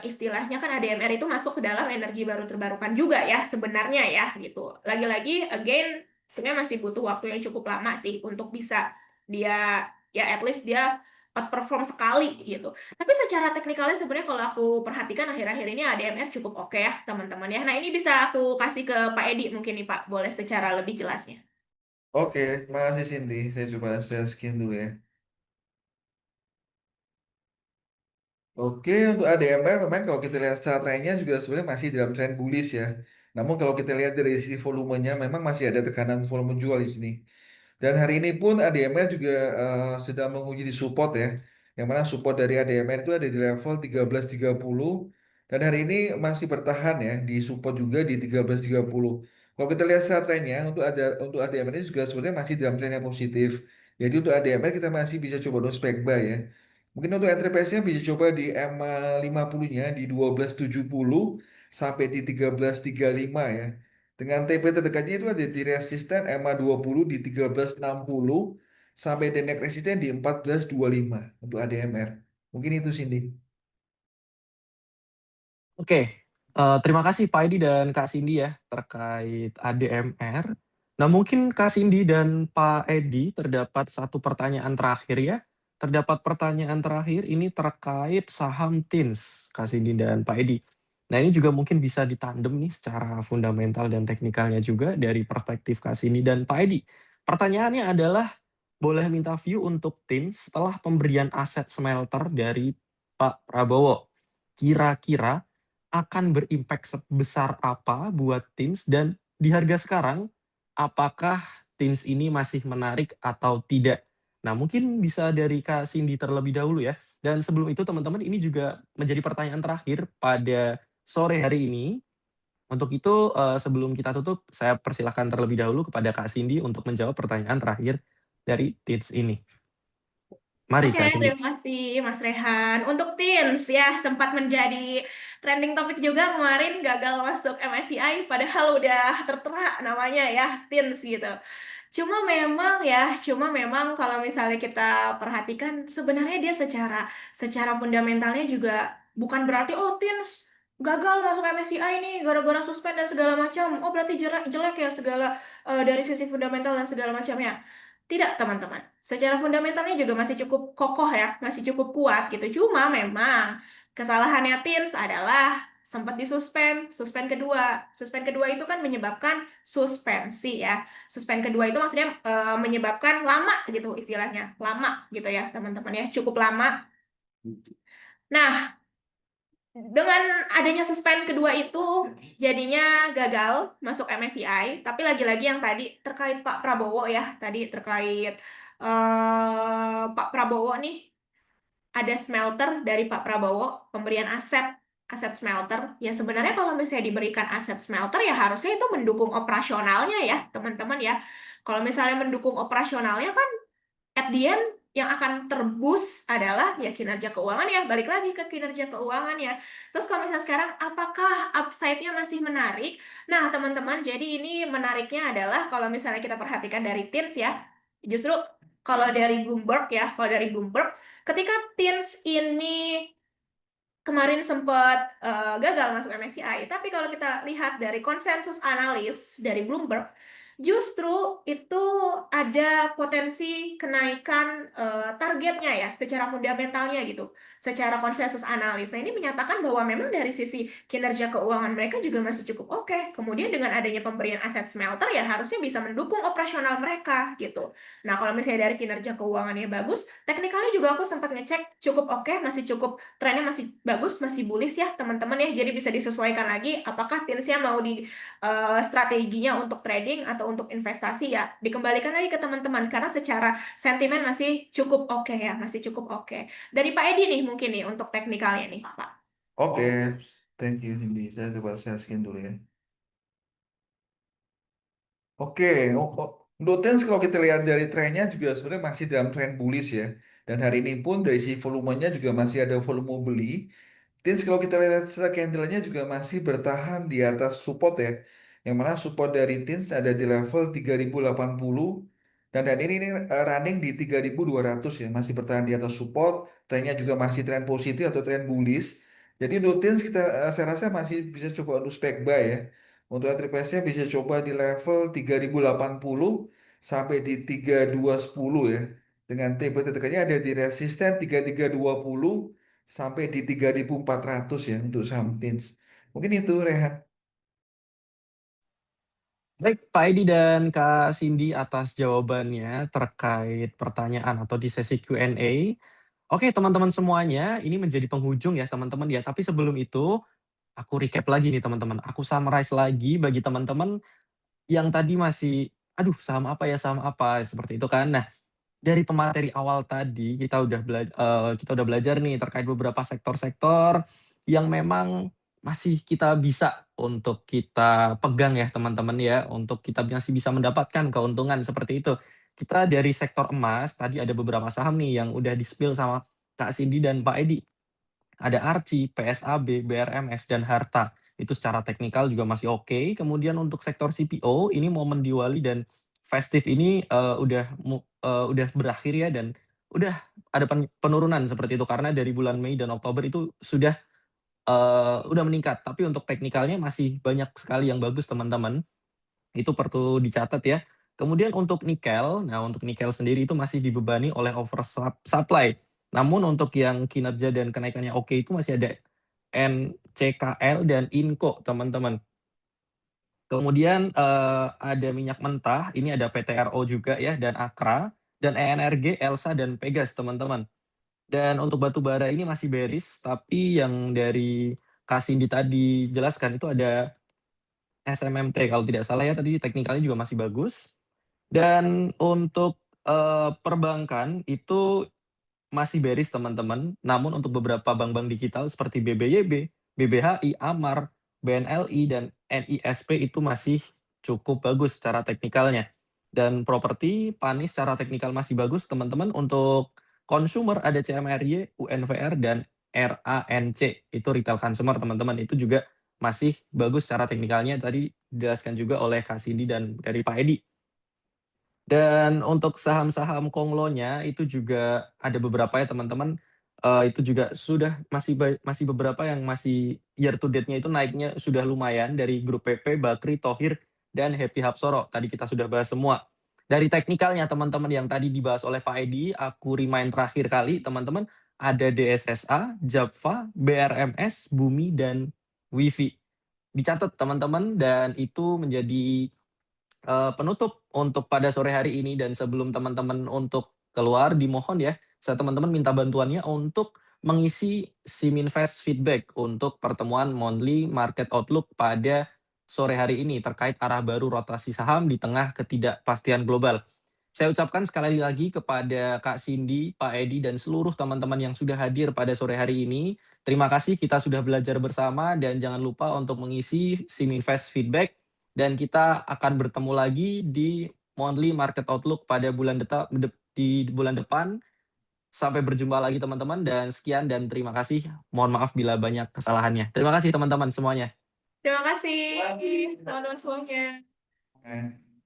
istilahnya kan ADMR itu masuk ke dalam energi baru terbarukan juga ya sebenarnya ya gitu. Lagi-lagi again sebenarnya masih butuh waktu yang cukup lama sih untuk bisa dia ya at least dia outperform sekali gitu. Tapi secara teknikalnya sebenarnya kalau aku perhatikan akhir-akhir ini ADMR cukup oke ya teman-teman ya. Nah ini bisa aku kasih ke Pak Edi mungkin nih Pak, boleh secara lebih jelasnya. Oke, makasih Cindy. Saya coba share screen dulu ya. Oke, untuk ADMR memang kalau kita lihat secara trennya juga sebenarnya masih dalam tren bullish ya. Namun kalau kita lihat dari sisi volumenya memang masih ada tekanan volume jual di sini. Dan hari ini pun ADMR juga sedang menguji di support ya. Yang mana support dari ADMR itu ada di level 13.30 dan hari ini masih bertahan ya di support juga di 13.30. Kalau kita lihat secara trennya untuk ADMR ini juga sebenarnya masih dalam tren yang positif. Jadi untuk ADMR kita masih bisa coba untuk spek buy ya. Mungkin untuk entry price-nya bisa coba di M50-nya di 12.70 sampai di 13.35 ya. Dengan TP terdekatnya itu ada di resisten MA20 di 13.60 sampai di neck resisten di 14.25 untuk ADMR. Mungkin itu Cindy. Oke, terima kasih Pak Edi dan Kak Cindy ya terkait ADMR. Nah mungkin Kak Cindy dan Pak Edi terdapat satu pertanyaan terakhir ya. Terdapat pertanyaan terakhir ini terkait saham TINS, Kak Cindy dan Pak Edi. Nah ini juga mungkin bisa ditandem nih secara fundamental dan teknikalnya juga dari perspektif Kak Cindy dan Pak Edi. Pertanyaannya adalah, boleh minta view untuk TINS setelah pemberian aset smelter dari Pak Prabowo. Kira-kira akan berimpact sebesar apa buat Teams dan di harga sekarang, apakah Teams ini masih menarik atau tidak? Nah, mungkin bisa dari Kak Cindy terlebih dahulu ya. Dan sebelum itu teman-teman ini juga menjadi pertanyaan terakhir pada sore hari ini. Untuk itu sebelum kita tutup, saya persilahkan terlebih dahulu kepada Kak Cindy untuk menjawab pertanyaan terakhir dari Teams ini. Mari Oke, Kak Cindy. terima kasih Mas Rehan. Untuk teens ya, sempat menjadi trending topik juga kemarin gagal masuk MSCI, padahal udah tertera namanya ya, teens gitu. Cuma memang kalau misalnya kita perhatikan, sebenarnya dia secara fundamentalnya juga bukan berarti oh teens gagal masuk MSCI nih gara-gara suspend dan segala macam. Oh, berarti jelek ya segala dari sisi fundamental dan segala macamnya. Tidak, teman-teman. Secara fundamentalnya juga masih cukup kokoh ya, masih cukup kuat gitu. Cuma memang kesalahannya Teens adalah sempat disuspend, suspend kedua. Suspend kedua itu kan menyebabkan suspensi ya. Suspend kedua itu maksudnya menyebabkan lama gitu istilahnya. Lama gitu ya, teman-teman ya. Cukup lama. Nah, dengan adanya suspend kedua itu jadinya gagal masuk MSCI, tapi lagi-lagi yang tadi terkait Pak Prabowo ya, tadi terkait Pak Prabowo nih ada smelter dari Pak Prabowo, pemberian aset aset smelter. Ya sebenarnya kalau misalnya diberikan aset smelter ya harusnya itu mendukung operasionalnya ya, teman-teman ya. Kalau misalnya mendukung operasionalnya kan at the end yang akan terbus adalah ya kinerja keuangan ya, balik lagi ke kinerja keuangan ya. Terus kalau misalnya sekarang apakah upside-nya masih menarik? Nah, teman-teman, jadi ini menariknya adalah kalau misalnya kita perhatikan dari Teens ya, justru kalau dari Bloomberg ya, kalau dari Bloomberg, ketika Teens ini kemarin sempat gagal masuk MSCI, tapi kalau kita lihat dari konsensus analis dari Bloomberg, justru itu ada potensi kenaikan targetnya ya, secara fundamentalnya gitu, secara konsensus analis. Nah, ini menyatakan bahwa memang dari sisi kinerja keuangan mereka juga masih cukup oke. Kemudian dengan adanya pemberian aset smelter ya harusnya bisa mendukung operasional mereka gitu. Nah, kalau misalnya dari kinerja keuangannya bagus, teknikalnya juga aku sempat ngecek cukup oke, masih cukup trennya masih bagus, masih bullish ya teman-teman ya. Jadi bisa disesuaikan lagi apakah Tinsnya mau di strateginya untuk trading atau untuk investasi ya. Dikembalikan lagi ke teman-teman karena secara sentimen masih cukup oke ya, masih cukup oke. Dari Pak Edi nih mungkin nih untuk teknikalnya nih, Pak. Oke, thank you Cindy. Saya coba share screen dulu ya. Oke, untuk Tens kalau kita lihat dari trennya juga sebenarnya masih dalam tren bullish ya. Dan hari ini pun dari si volumenya juga masih ada volume beli. Tens kalau kita lihat secara candle-nya juga masih bertahan di atas support ya. Yang mana support dari Tens ada di level 3080 dan ini running di 3200 ya, masih bertahan di atas support. Trennya juga masih tren positif atau tren bullish. Jadi untuk Tens saya rasa masih bisa coba untuk spek buy ya. Untuk entry price-nya bisa coba di level 3080 sampai di 3210 ya. Dengan tipe tekannya ada di resisten 3320 sampai di 3400 ya untuk saham Tins. Mungkin itu Rehan. Baik, Pak Edi dan Kak Cindy atas jawabannya terkait pertanyaan atau di sesi Q&A. Oke, teman-teman semuanya, ini menjadi penghujung ya teman-teman ya. Tapi sebelum itu, aku recap lagi nih teman-teman. Aku summarize lagi bagi teman-teman yang tadi masih, aduh saham apa, seperti itu kan. Nah, dari pemateri awal tadi kita udah belajar nih terkait beberapa sektor-sektor yang memang masih kita bisa untuk kita pegang ya teman-teman ya, untuk kita masih bisa mendapatkan keuntungan seperti itu. Kita dari sektor emas, tadi ada beberapa saham nih yang udah di-spill sama Kak Cindy dan Pak Edi. Ada Archie, PSAB, BRMS, dan Harta. Itu secara teknikal juga masih oke. Kemudian untuk sektor CPO, ini momen Diwali dan festive ini udah berakhir ya dan udah ada penurunan seperti itu karena dari bulan Mei dan Oktober itu udah meningkat. Tapi untuk teknikalnya masih banyak sekali yang bagus teman-teman. Itu perlu dicatat ya. Kemudian untuk nikel, nah untuk nikel sendiri itu masih dibebani oleh supply. Namun untuk yang kinerja dan kenaikannya oke itu masih ada NCKL dan Inco teman-teman. Kemudian ada minyak mentah, ini ada PTRO juga ya dan Akra, dan ENRG, Elsa, dan Pegas teman-teman. Dan untuk batu bara ini masih bearish, tapi yang dari Kak Cindy tadi jelaskan itu ada SMMT kalau tidak salah ya tadi teknikalnya juga masih bagus. Dan untuk perbankan itu masih bearish teman-teman, namun untuk beberapa bank-bank digital seperti BBYB, BBHI, Amar, BNLI, dan NISP itu masih cukup bagus secara teknikalnya. Dan properti panis secara teknikal masih bagus teman-teman. Untuk consumer ada CMRY, UNVR, dan RANC. Itu retail consumer teman-teman. Itu juga masih bagus secara teknikalnya. Tadi dijelaskan juga oleh Kak Cindy dan dari Pak Edi. Dan untuk saham-saham konglonya itu juga ada beberapa ya teman-teman. itu juga sudah masih beberapa yang masih year to date-nya itu naiknya sudah lumayan dari grup PP, Bakri, Thohir, dan Happy Hapsoro. Tadi kita sudah bahas semua. Dari teknikalnya teman-teman yang tadi dibahas oleh Pak Edi, aku remind terakhir kali teman-teman, ada DSSA, Japfa, BRMS, Bumi, dan Wifi. Dicatat teman-teman, dan itu menjadi penutup untuk pada sore hari ini. Dan sebelum teman-teman untuk keluar, dimohon ya, saya teman-teman minta bantuannya untuk mengisi Siminvest feedback untuk pertemuan monthly market outlook pada sore hari ini terkait arah baru rotasi saham di tengah ketidakpastian global. Saya ucapkan sekali lagi kepada Kak Cindy, Pak Edi, dan seluruh teman-teman yang sudah hadir pada sore hari ini. Terima kasih, kita sudah belajar bersama, dan jangan lupa untuk mengisi Siminvest feedback. Dan kita akan bertemu lagi di monthly market outlook pada di bulan depan. Sampai berjumpa lagi teman-teman, dan sekian dan terima kasih. Mohon maaf bila banyak kesalahannya. Terima kasih teman-teman semuanya. Terima kasih teman-teman semuanya. Eh.